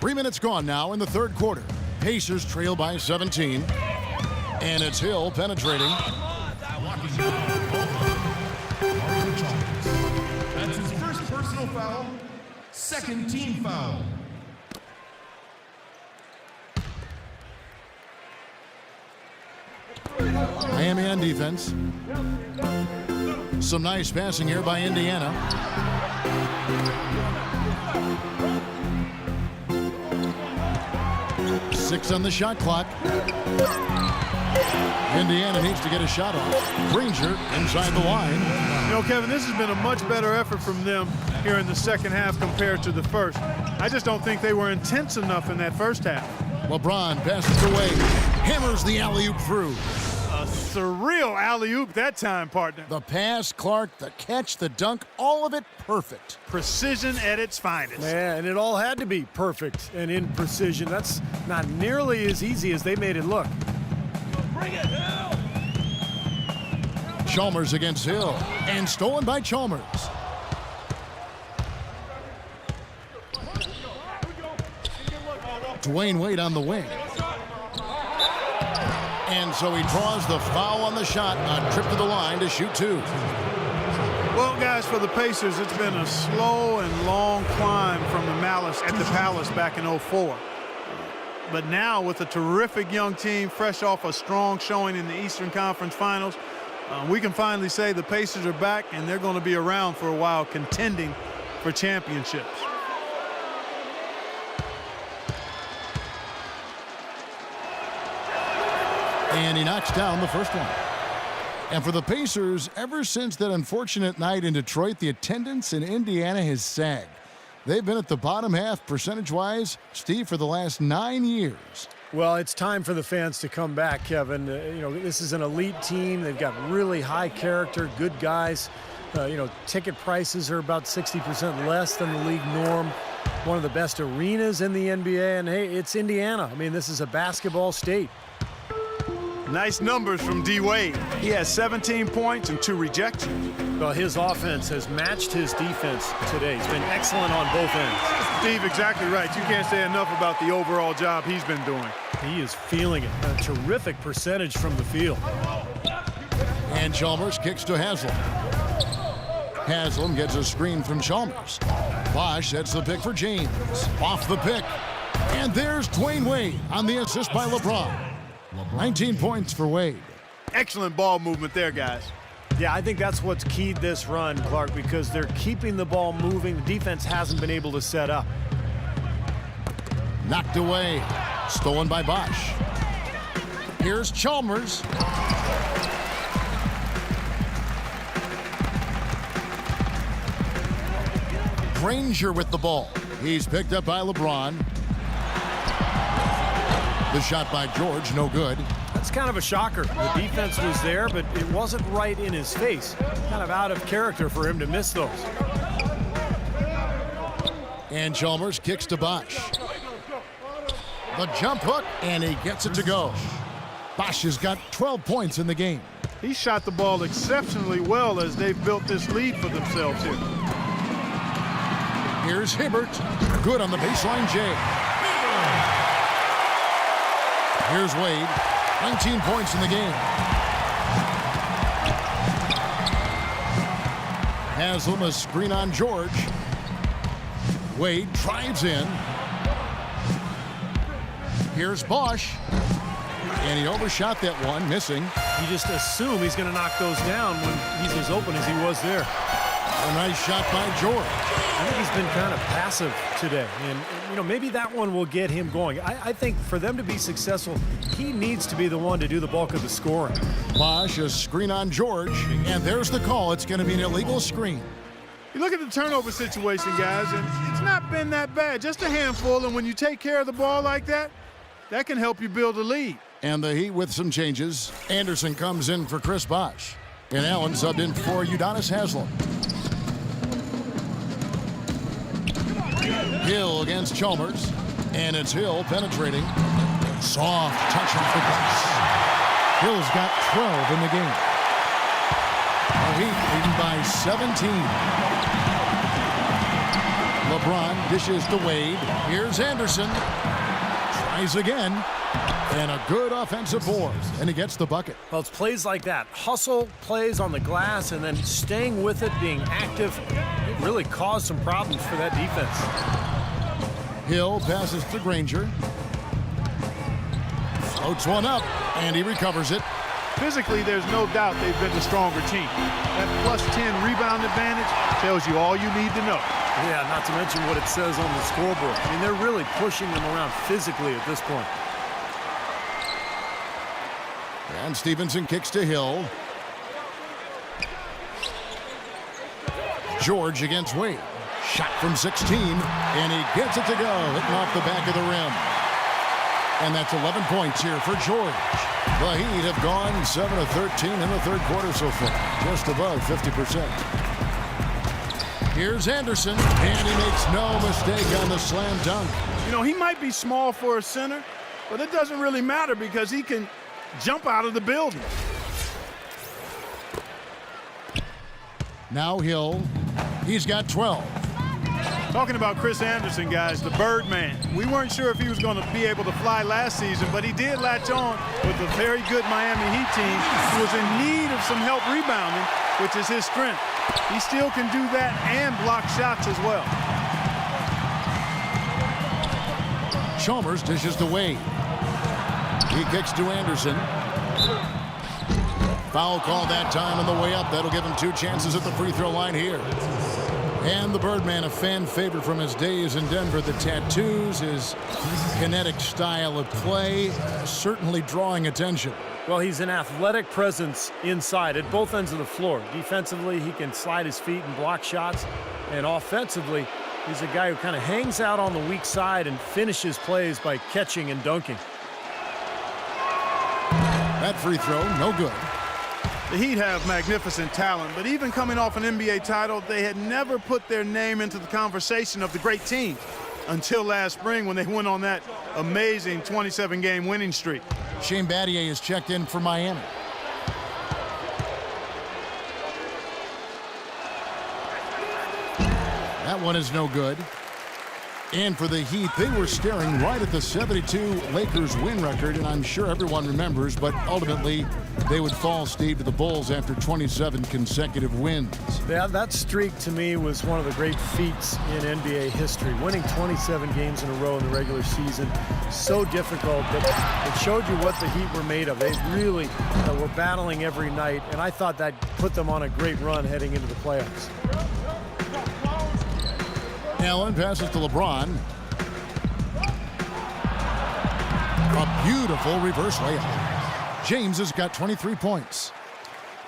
Three minutes gone now in the third quarter. Pacers trail by 17. And it's Hill penetrating. That's his first personal foul, second team foul. Miami on defense. Some nice passing here by Indiana. Six on the shot clock. Indiana needs to get a shot off. Granger inside the line. You know, Kevin, this has been a much better effort from them here in the second half compared to the first. I just don't think they were intense enough in that first half. LeBron passes away. Hammers the alley-oop through. A surreal alley-oop that time, partner. The pass, Clark, the catch, the dunk, all of it perfect. Precision at its finest. Yeah, and it all had to be perfect and in precision. That's not nearly as easy as they made it look. Bring it, Hill! Chalmers against Hill. And stolen by Chalmers. Dwayne Wade on the wing. And so he draws the foul on the shot, a trip to the line to shoot 2. Well, guys, for the Pacers, it's been a slow and long climb from the Malice at the Palace back in '04. But now, with a terrific young team, fresh off a strong showing in the Eastern Conference Finals, we can finally say the Pacers are back, and they're going to be around for a while, contending for championships. And he knocks down the first one. And for the Pacers, ever since that unfortunate night in Detroit, the attendance in Indiana has sagged. They've been at the bottom half percentage-wise, Steve, for the last 9 years. Well, it's time for the fans to come back, Kevin. You know, this is an elite team. They've got really high character, good guys. You know, ticket prices are about 60% less than the league norm. One of the best arenas in the NBA, and hey, it's Indiana. I mean, this is a basketball state. Nice numbers from D. Wade. He has 17 points and 2 rejections. Well, his offense has matched his defense today. He's been excellent on both ends. Steve, exactly right. You can't say enough about the overall job he's been doing. He is feeling it. A terrific percentage from the field. And Chalmers kicks to Haslam. Haslam gets a screen from Chalmers. Bosch sets the pick for James. Off the pick. And there's Dwayne Wade on the assist by LeBron. 19 points for Wade. Excellent ball movement there, guys. Yeah, I think that's what's keyed this run, Clark, because they're keeping the ball moving. The defense hasn't been able to set up. Knocked away. Stolen by Bosch. Here's Chalmers. Granger with the ball. He's picked up by LeBron. The shot by George, no good. That's kind of a shocker. The defense was there, but it wasn't right in his face. Kind of out of character for him to miss those. And Chalmers kicks to Bosch. The jump hook, and he gets it to go. Bosch has got 12 points in the game. He shot the ball exceptionally well as they've built this lead for themselves here. Here's Hibbert. Good on the baseline, Jay. Here's Wade. 19 points in the game. Haslam a screen on George. Wade drives in. Here's Bosch. And he overshot that one, missing. You just assume he's going to knock those down when he's as open as he was there. A nice shot by George. I think he's been kind of passive today. And, you know, maybe that one will get him going. I think for them to be successful, he needs to be the one to do the bulk of the scoring. Bosch a screen on George. And there's the call. It's going to be an illegal screen. You look at the turnover situation, guys, and it's not been that bad. Just a handful, and when you take care of the ball like that, that can help you build a lead. And the Heat with some changes. Anderson comes in for Chris Bosch. And Allen subbed in for Udonis Haslam. Hill against Chalmers. And it's Hill penetrating. Soft touch off the glass. Hill's got 12 in the game. The Heat leading by 17. LeBron dishes to Wade. Here's Anderson. Tries again. And a good offensive board. And he gets the bucket. Well, it's plays like that. Hustle plays on the glass and then staying with it, being active. It really caused some problems for that defense. Hill passes to Granger. Floats one up, and he recovers it. Physically, there's no doubt they've been the stronger team. That plus 10 rebound advantage tells you all you need to know. Yeah, not to mention what it says on the scoreboard. I mean, they're really pushing them around physically at this point. And Stevenson kicks to Hill. George against Wade. Shot from 16, and he gets it to go, hitting off the back of the rim. And that's 11 points here for George. The Heat have gone 7 of 13 in the third quarter so far, just above 50%. Here's Anderson, and he makes no mistake on the slam dunk. You know, he might be small for a center, but it doesn't really matter because he can jump out of the building. Now Hill, he's got 12. Talking about Chris Anderson, guys, the Birdman. We weren't sure if he was going to be able to fly last season, but he did latch on with a very good Miami Heat team who was in need of some help rebounding, which is his strength. He still can do that and block shots as well. Chalmers dishes to Wade. He kicks to Anderson. Foul call that time on the way up. That'll give him 2 chances at the free throw line here. And the Birdman, a fan favorite from his days in Denver. The tattoos, his kinetic style of play, certainly drawing attention. Well, he's an athletic presence inside at both ends of the floor. Defensively, he can slide his feet and block shots. And offensively, he's a guy who kind of hangs out on the weak side and finishes plays by catching and dunking. That free throw, no good. The Heat have magnificent talent, but even coming off an NBA title, they had never put their name into the conversation of the great teams until last spring when they went on that amazing 27-game winning streak. Shane Battier is checked in for Miami. That one is no good. And for the Heat, they were staring right at the 72 Lakers win record, and I'm sure everyone remembers, but ultimately they would fall, Steve, to the Bulls after 27 consecutive wins. Yeah, that streak to me was one of the great feats in NBA history. Winning 27 games in a row in the regular season, so difficult, but it showed you what the Heat were made of. They really were battling every night, and I thought that put them on a great run heading into the playoffs. Allen passes to LeBron. A beautiful reverse layup. James has got 23 points.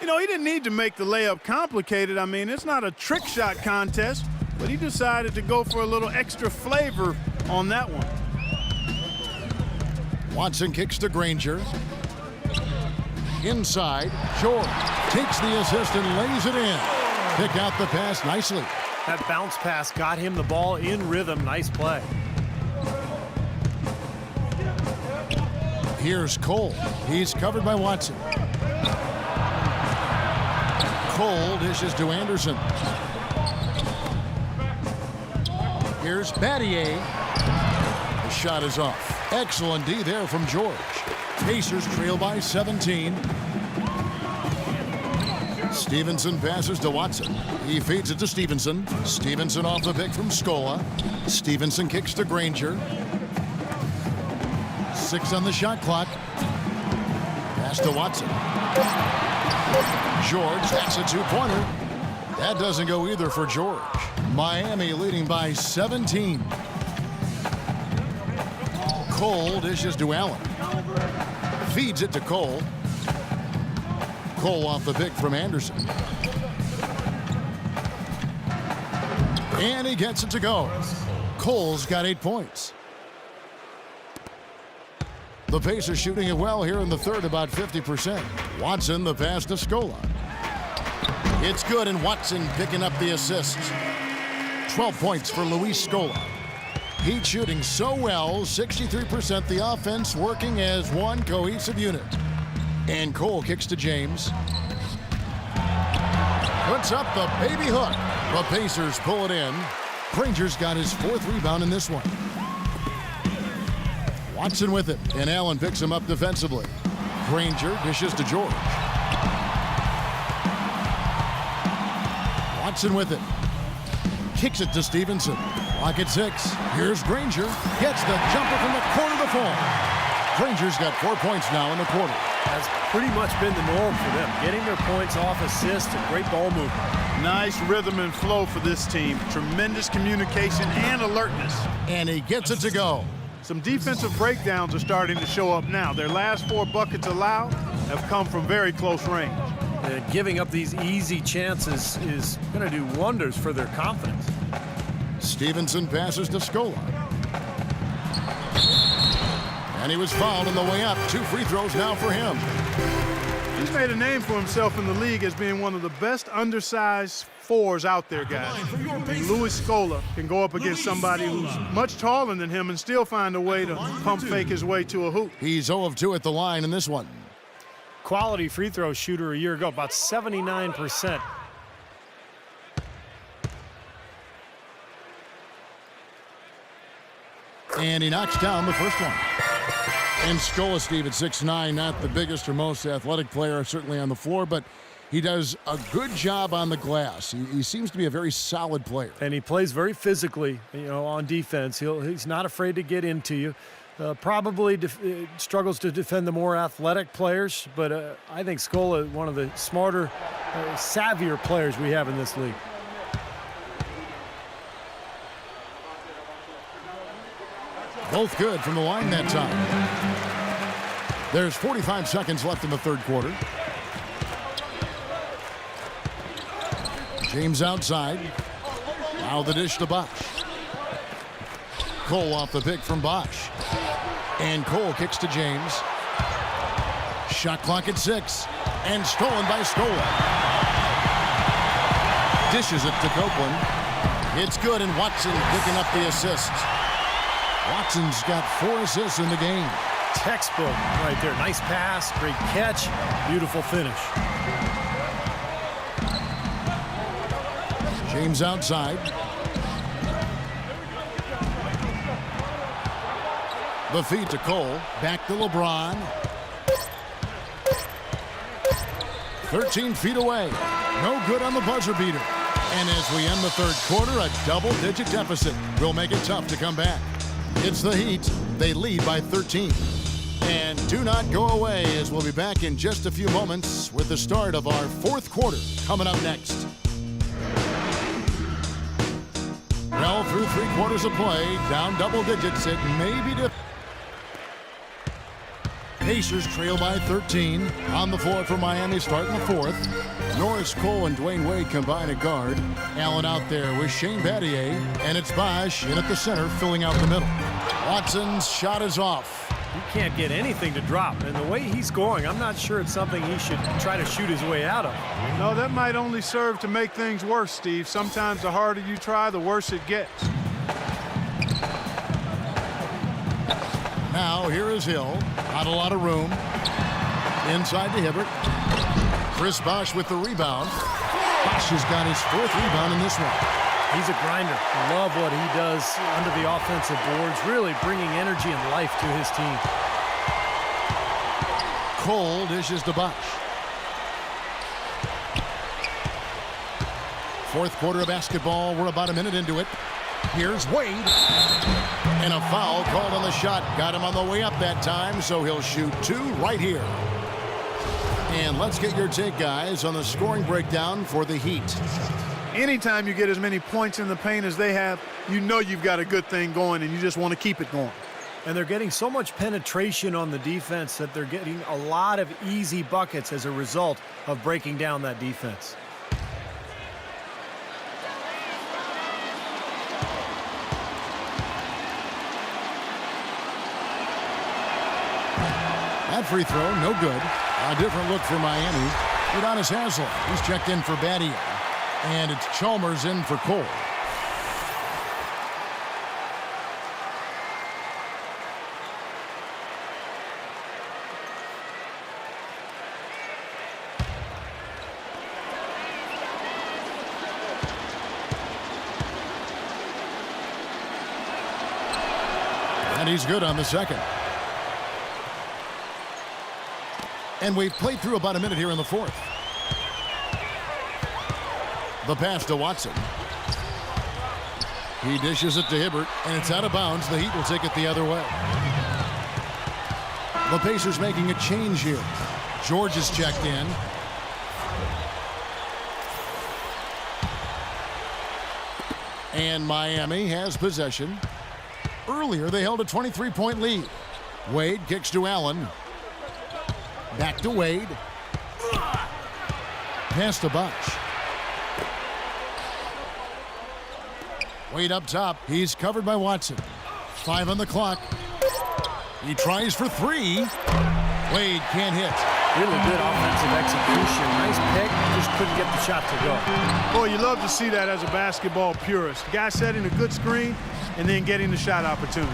You know, he didn't need to make the layup complicated. I mean, it's not a trick shot contest, but he decided to go for a little extra flavor on that one. Watson kicks to Granger. Inside, George takes the assist and lays it in. Pick out the pass nicely. That bounce pass got him the ball in rhythm. Nice play. Here's Cole. He's covered by Watson. Cole dishes to Anderson. Here's Battier. The shot is off. Excellent D there from George. Pacers trail by 17. Stevenson passes to Watson. He feeds it to Stevenson. Stevenson off the pick from Scola. Stevenson kicks to Granger. 6 on the shot clock. Pass to Watson. George, that's a two-pointer. That doesn't go either for George. Miami leading by 17. Cole dishes to Allen. Feeds it to Cole. Cole off the pick from Anderson. And he gets it to go. Cole's got 8 points. The Pacers shooting it well here in the third, about 50%. Watson, the pass to Scola. It's good, and Watson picking up the assist. 12 points for Luis Scola. Heat shooting so well, 63%. The offense working as one cohesive unit. And Cole kicks to James. Puts up the baby hook. The Pacers pull it in. Granger's got his 4th rebound in this one. Watson with it, and Allen picks him up defensively. Granger dishes to George. Watson with it. Kicks it to Stevenson. Clock at 6. Here's Granger. Gets the jumper from the corner of the floor. Granger's got 4 points now in the quarter. That's pretty much been the norm for them. Getting their points off assists and great ball movement. Nice rhythm and flow for this team. Tremendous communication and alertness. And he gets it to go. Some defensive breakdowns are starting to show up now. Their last 4 buckets allowed have come from very close range. And giving up these easy chances is going to do wonders for their confidence. Stevenson passes to Scola. And he was fouled on the way up. 2 free throws now for him. He's made a name for himself in the league as being one of the best undersized 4s out there, guys. Luis Scola can go up against somebody who's much taller than him and still find a way to pump fake his way to a hoop. He's 0 of 2 at the line in this one. Quality free throw shooter a year ago, about 79%. And he knocks down the first one. And Scola, Steve, at 6'9", not the biggest or most athletic player, certainly on the floor, but he does a good job on the glass. He seems to be a very solid player. And he plays very physically, on defense. He's not afraid to get into you. Probably struggles to defend the more athletic players, but I think Scola is one of the smarter, savvier players we have in this league. Both good from the line that time. There's 45 seconds left in the third quarter. James outside. Now the dish to Bosh. Cole off the pick from Bosh. And Cole kicks to James. Shot clock at 6. And stolen by Scola. Dishes it to Copeland. It's good, and Watson picking up the assist. Watson's got 4 assists in the game. Textbook right there. Nice pass, great catch, beautiful finish. James outside. The feed to Cole. Back to LeBron. 13 feet away. No good on the buzzer beater. And as we end the third quarter, a double-digit deficit will make it tough to come back. It's the Heat. They lead by 13. And do not go away, as we'll be back in just a few moments with the start of our fourth quarter coming up next. Well, through 3 quarters of play, down double digits, it may be Pacers trail by 13. On the floor for Miami starting the fourth. Norris Cole and Dwayne Wade combine a guard. Allen out there with Shane Battier. And it's Bosh in at the center, filling out the middle. Watson's shot is off. He can't get anything to drop. And the way he's scoring, I'm not sure it's something he should try to shoot his way out of. No, that might only serve to make things worse, Steve. Sometimes the harder you try, the worse it gets. Now, here is Hill. Not a lot of room. Inside to Hibbert. Chris Bosh with the rebound. Bosh has got his 4th rebound in this one. He's a grinder. I love what he does under the offensive boards, really bringing energy and life to his team. Cole dishes to Bosh. Fourth quarter of basketball. We're about a minute into it. Here's Wade. And a foul called on the shot. Got him on the way up that time, so he'll shoot 2 right here. And let's get your take, guys, on the scoring breakdown for the Heat. Anytime you get as many points in the paint as they have, you know you've got a good thing going, and you just want to keep it going. And they're getting so much penetration on the defense that they're getting a lot of easy buckets as a result of breaking down that defense. That free throw, no good. A different look for Miami. Udonis Haslem, he's checked in for Battier. And it's Chalmers in for Cole. And he's good on the second. And we've played through about a minute here in the fourth. The pass to Watson. He dishes it to Hibbert, and it's out of bounds. The Heat will take it the other way. The Pacers making a change here. George is checked in. And Miami has possession. Earlier, they held a 23-point lead. Wade kicks to Allen. Back to Wade. Pass to Bosh. Wade up top. He's covered by Watson. 5 on the clock. He tries for 3. Wade can't hit. Really good offensive execution. Nice pick. Just couldn't get the shot to go. Boy, you love to see that as a basketball purist. Guy setting a good screen and then getting the shot opportunity.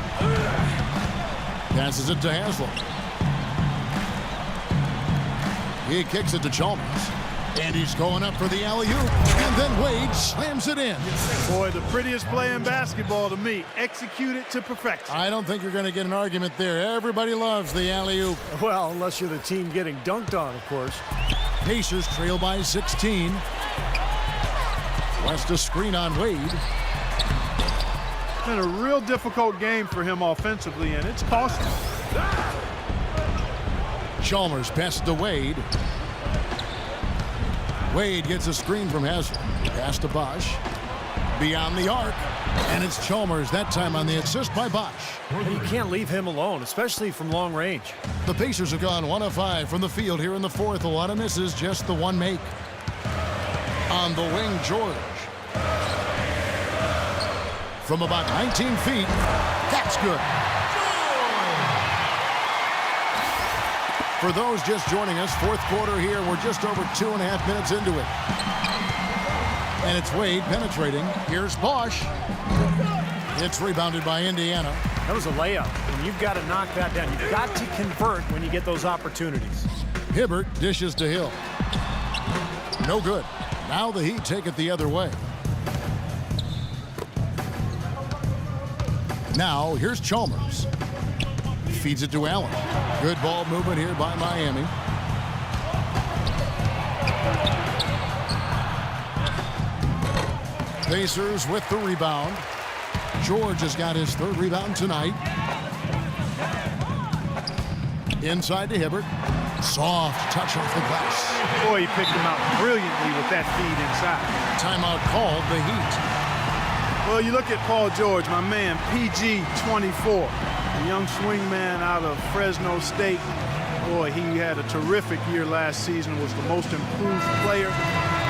Passes it to Haslem. He kicks it to Chalmers. And he's going up for the alley-oop. And then Wade slams it in. Boy, the prettiest play in basketball to me. Execute it to perfection. I don't think you're going to get an argument there. Everybody loves the alley-oop. Well, unless you're the team getting dunked on, of course. Pacers trail by 16. West a screen on Wade. Been a real difficult game for him offensively, and it's costing. Chalmers passes to Wade. Wade gets a screen from Haslem. Pass to Bosh. Beyond the arc. And it's Chalmers, that time on the assist by Bosh. And you can't leave him alone, especially from long range. The Pacers have gone 1 of 5 from the field here in the fourth. A lot of misses, just the one make. On the wing, George. From about 19 feet. That's good. For those just joining us, fourth quarter here. We're just over 2.5 minutes into it. And it's Wade penetrating. Here's Bosh. It's rebounded by Indiana. That was a layup, and you've got to knock that down. You've got to convert when you get those opportunities. Hibbert dishes to Hill. No good. Now the Heat take it the other way. Now here's Chalmers. feeds it to Allen. Good ball movement here by Miami. Pacers with the rebound. George has got his third rebound tonight. Inside to Hibbert. Soft touch off the glass. Boy, he picked him out brilliantly with that feed inside. Timeout called the Heat. Well, you look at Paul George, my man, PG 24, a young swingman out of Fresno State. Boy, he had a terrific year last season, was the most improved player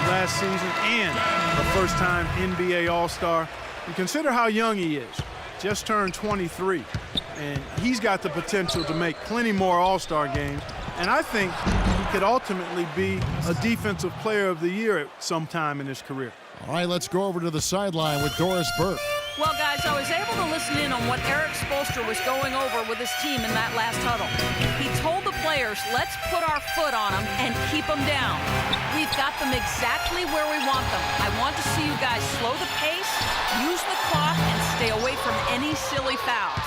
last season and a first-time NBA All-Star. You consider how young he is, just turned 23, and he's got the potential to make plenty more All-Star games. And I think he could ultimately be a Defensive Player of the Year at some time in his career. All right, let's go over to the sideline with Doris Burke. Well, guys, I was able to listen in on what Eric Spoelstra was going over with his team in that last huddle. He told the players, let's put our foot on them and keep them down. We've got them exactly where we want them. I want to see you guys slow the pace, use the clock, and stay away from any silly fouls.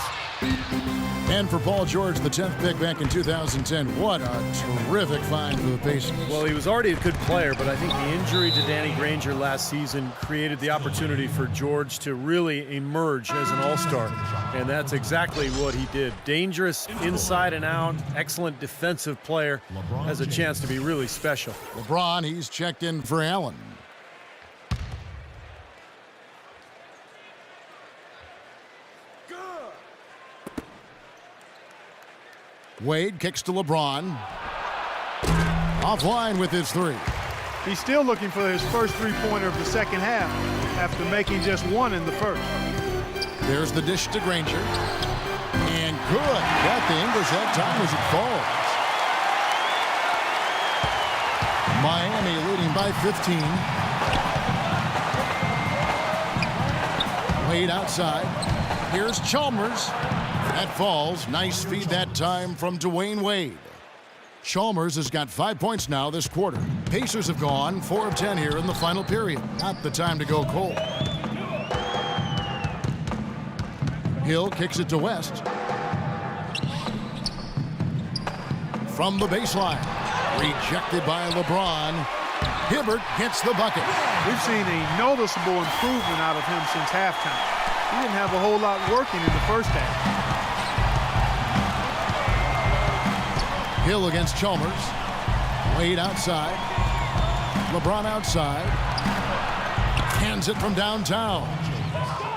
And for Paul George, the 10th pick back in 2010, what a terrific find for the Pacers. Well, he was already a good player, but I think the injury to Danny Granger last season created the opportunity for George to really emerge as an all-star. And that's exactly what he did. Dangerous inside and out, excellent defensive player, has a chance to be really special. LeBron, he's checked in for Allen. Wade kicks to LeBron. Offline with his three. He's still looking for his first three-pointer of the second half after making just one in the first. There's the dish to Granger. And good. Got the English that time as it falls. Miami leading by 15. Wade outside. Here's Chalmers. That falls. Nice feed that time from Dwayne Wade. Chalmers has got 5 points now this quarter. Pacers have gone 4 of 10 here in the final period. Not the time to go cold. Hill kicks it to West. From the baseline. Rejected by LeBron. Hibbert gets the bucket. We've seen a noticeable improvement out of him since halftime. He didn't have a whole lot working in the first half. Hill against Chalmers. Wade outside. LeBron outside. Hands it from downtown.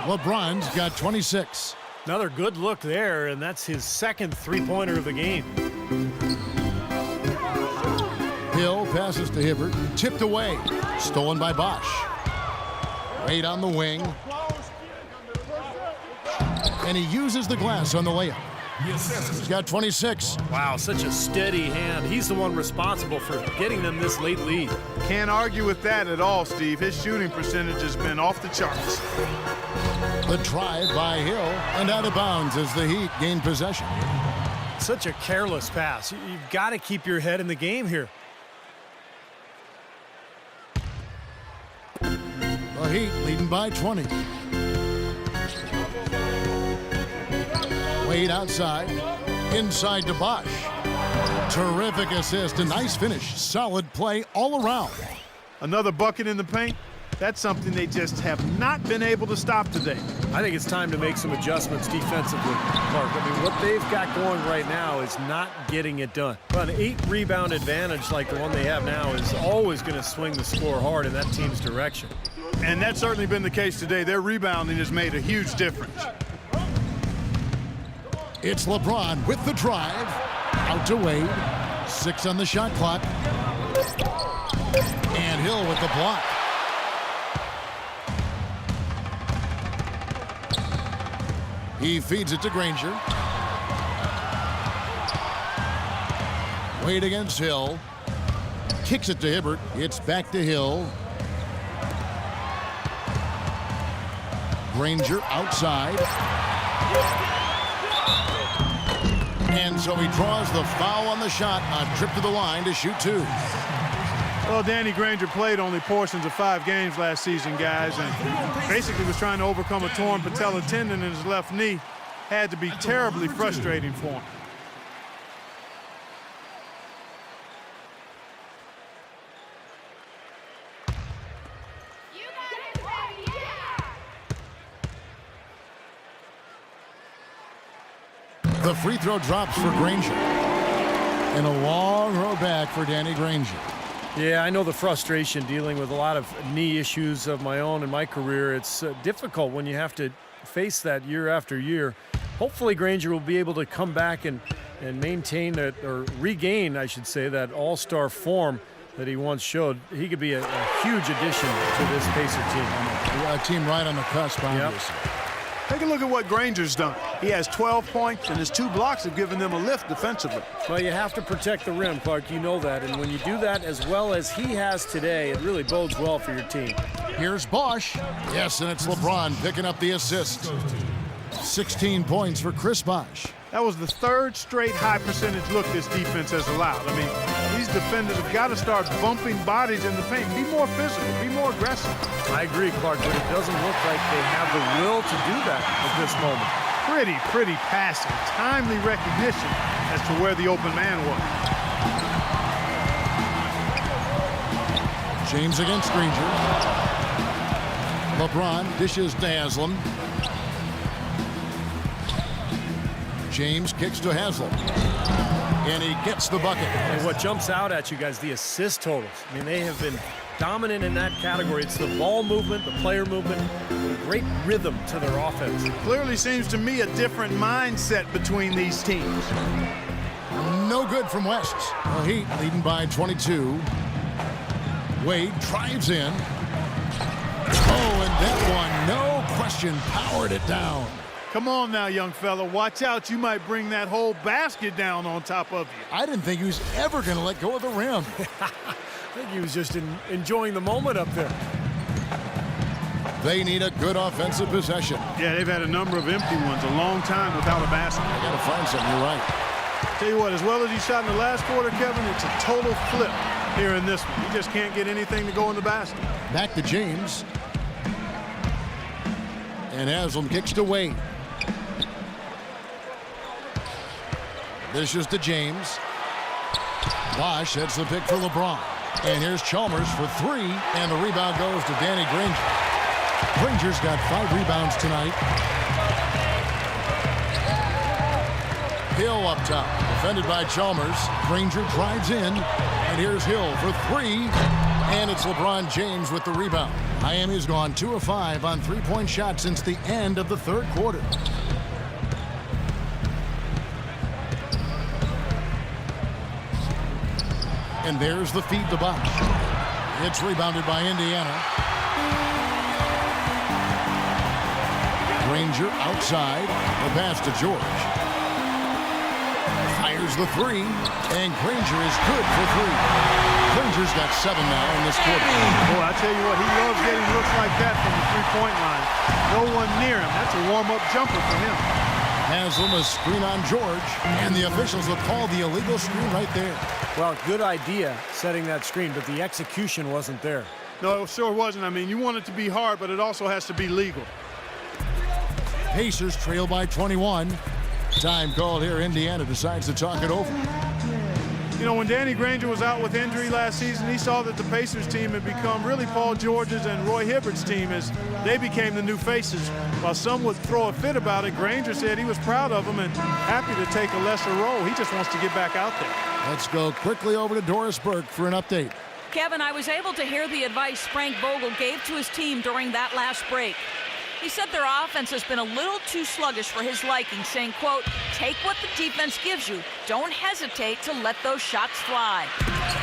LeBron's got 26. Another good look there, and that's his second three-pointer of the game. Hill passes to Hibbert. Tipped away. Stolen by Bosch. Wade on the wing. And he uses the glass on the layup. He's got 26. Wow, such a steady hand. He's the one responsible for getting them this late lead. Can't argue with that at all, Steve. His shooting percentage has been off the charts. The drive by Hill and out of bounds as the Heat gain possession. Such a careless pass. You've got to keep your head in the game here. The Heat leading by 20. Wade outside. Inside to Bosch. Terrific assist. A nice finish. Solid play all around. Another bucket in the paint. That's something they just have not been able to stop today. I think it's time to make some adjustments defensively, Clark. I mean, what they've got going right now is not getting it done. But an 8-rebound advantage like the one they have now is always going to swing the score hard in that team's direction. And that's certainly been the case today. Their rebounding has made a huge difference. It's LeBron with the drive. Out to Wade. 6 on the shot clock. And Hill with the block. He feeds it to Granger. Wade against Hill. Kicks it to Hibbert. It's back to Hill. Granger outside. And so he draws the foul on the shot on trip to the line to shoot 2. Well, Danny Granger played only portions of 5 games last season, guys, and basically was trying to overcome a torn patella tendon in his left knee. Had to be terribly frustrating for him. The free throw drops for Granger. And a long row back for Danny Granger. Yeah, I know the frustration dealing with a lot of knee issues of my own in my career. It's difficult when you have to face that year after year. Hopefully Granger will be able to come back and maintain that, or regain, I should say, that all-star form that he once showed. He could be a huge addition to this Pacer team. A team right on the cusp, obviously. Yep. Take a look at what Granger's done. He has 12 points, and his 2 blocks have given them a lift defensively. Well, you have to protect the rim, Clark. You know that. And when you do that as well as he has today, it really bodes well for your team. Here's Bosch. Yes, and it's LeBron picking up the assist. 16 points for Chris Bosch. That was the 3rd straight high percentage look this defense has allowed. I mean, these defenders have got to start bumping bodies in the paint. Be more physical, be more aggressive. I agree, Clark, but it doesn't look like they have the will to do that at this moment. Pretty passing, timely recognition as to where the open man was. James against Granger. LeBron dishes to Haslam. James kicks to Haslam. And he gets the bucket. And what jumps out at you guys, the assist totals. I mean, they have been dominant in that category. It's the ball movement, the player movement, a great rhythm to their offense. Clearly seems to me a different mindset between these teams. No good from West. The Heat leading by 22. Wade drives in. Oh, and that one, no question, powered it down. Come on now, young fella. Watch out. You might bring that whole basket down on top of you. I didn't think he was ever going to let go of the rim. I think he was just enjoying the moment up there. They need a good offensive possession. Yeah, they've had a number of empty ones, a long time without a basket. I got to find something. You're right. Tell you what, as well as he shot in the last quarter, Kevin, it's a total flip here in this one. He just can't get anything to go in the basket. Back to James. And Haslam kicks to Wade. This is to James. Bosch heads the pick for LeBron. And here's Chalmers for 3. And the rebound goes to Danny Granger. Granger's got 5 rebounds tonight. Hill up top. Defended by Chalmers. Granger drives in. And here's Hill for 3. And it's LeBron James with the rebound. Miami's gone 2 of 5 on 3-point shots since the end of the 3rd quarter. And there's the feed to Bosch. It's rebounded by Indiana. Granger outside. The pass to George. Fires the 3. And Granger is good for 3. Granger's got 7 now in this quarter. Boy, I tell you what, he loves getting looks like that from the 3-point line. No one near him. That's a warm-up jumper for him. Haslam a screen on George. And the officials will call the illegal screen right there. Well, good idea setting that screen, but the execution wasn't there. No, it sure wasn't. I mean, you want it to be hard, but it also has to be legal. Pacers trail by 21. Time called here. Indiana decides to talk it over. You know, when Danny Granger was out with injury last season, he saw that the Pacers team had become really Paul George's and Roy Hibbert's team as they became the new faces. While some would throw a fit about it, Granger said he was proud of them and happy to take a lesser role. He just wants to get back out there. Let's go quickly over to Doris Burke for an update. Kevin, I was able to hear the advice Frank Vogel gave to his team during that last break. He said their offense has been a little too sluggish for his liking, saying, quote, take what the defense gives you. Don't hesitate to let those shots fly.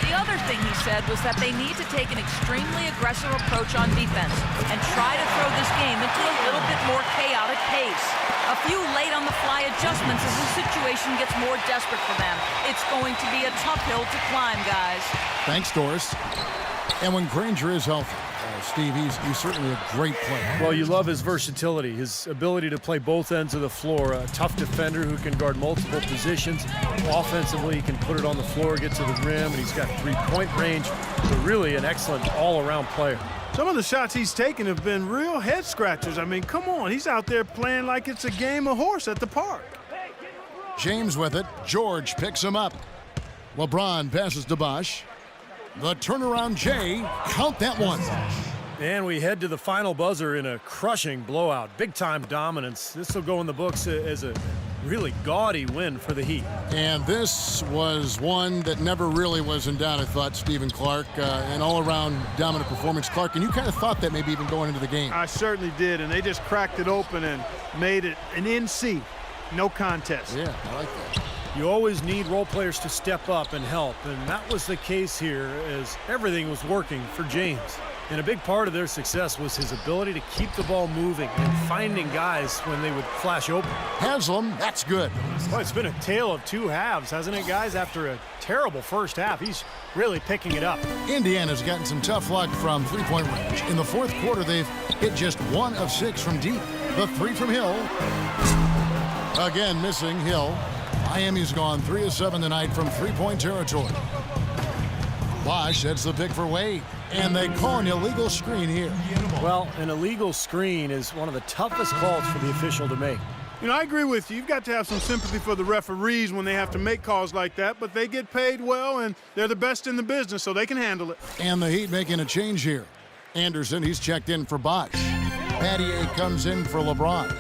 The other thing he said was that they need to take an extremely aggressive approach on defense and try to throw this game into a little bit more chaotic pace. A few late-on-the-fly adjustments as the situation gets more desperate for them. It's going to be a tough hill to climb, guys. Thanks, Doris. And when Granger is healthy, Steve, he's certainly a great player. Well, you love his versatility, his ability to play both ends of the floor. A tough defender who can guard multiple positions. Offensively, he can put it on the floor, get to the rim, and he's got 3-point range. So really an excellent all-around player. Some of the shots he's taken have been real head scratchers. I mean, come on, he's out there playing like it's a game of horse at the park. James with it. George picks him up. LeBron passes to Bosch. The turnaround Jay. Count that one. And we head to the final buzzer in a crushing blowout. Big-time dominance. This will go in the books as a Really gaudy win for the Heat. And this was one that never really was in doubt, I thought, Stephen Clark. An all-around dominant performance. Clark, and you kind of thought that maybe even going into the game. I certainly did, and they just cracked it open and made it an NC. No contest. Yeah, I like that. You always need role players to step up and help, and that was the case here as everything was working for James. And a big part of their success was his ability to keep the ball moving and finding guys when they would flash open. Haslam, that's good. Well, it's been a tale of two halves, hasn't it, guys? After a terrible first half, he's really picking it up. Indiana's gotten some tough luck from three-point range. In the fourth quarter, they've hit just 1 of 6 from deep. The 3 from Hill. Again, missing Hill. Miami's gone 3 of 7 tonight from three-point territory. Bosh sets the pick for Wade, and they call an illegal screen here. Well, an illegal screen is one of the toughest calls for the official to make. You know, I agree with you. You've got to have some sympathy for the referees when they have to make calls like that, but they get paid well, and they're the best in the business, so they can handle it. And the Heat making a change here. Anderson, he's checked in for Bosh. Pattier comes in for LeBron.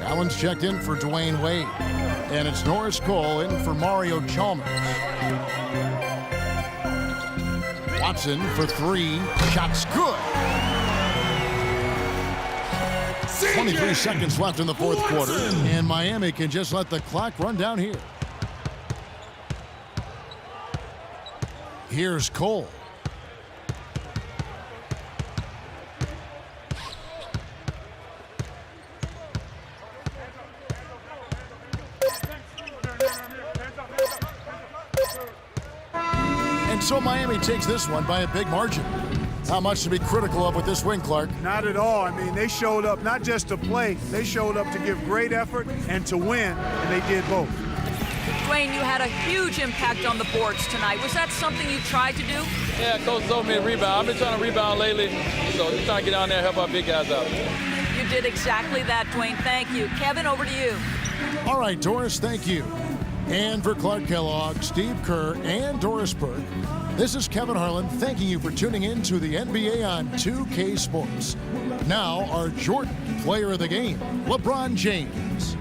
Allen's checked in for Dwayne Wade. And it's Norris Cole in for Mario Chalmers. Watson for 3. Shots good. 23 seconds left in the fourth quarter. And Miami can just let the clock run down here. Here's Cole. And so Miami takes this one by a big margin. Not much to be critical of with this win, Clark. Not at all. I mean, they showed up not just to play, they showed up to give great effort and to win, and they did both. Dwayne, you had a huge impact on the boards tonight. Was that something you tried to do? Yeah, Coach told me to rebound. I've been trying to rebound lately, so just trying to get down there and help our big guys out. You did exactly that, Dwayne. Thank you. Kevin, over to you. All right, Doris, thank you. And for Clark Kellogg, Steve Kerr, and Doris Burke, this is Kevin Harlan thanking you for tuning in to the NBA on 2K Sports. Now, our Jordan Player of the Game, LeBron James.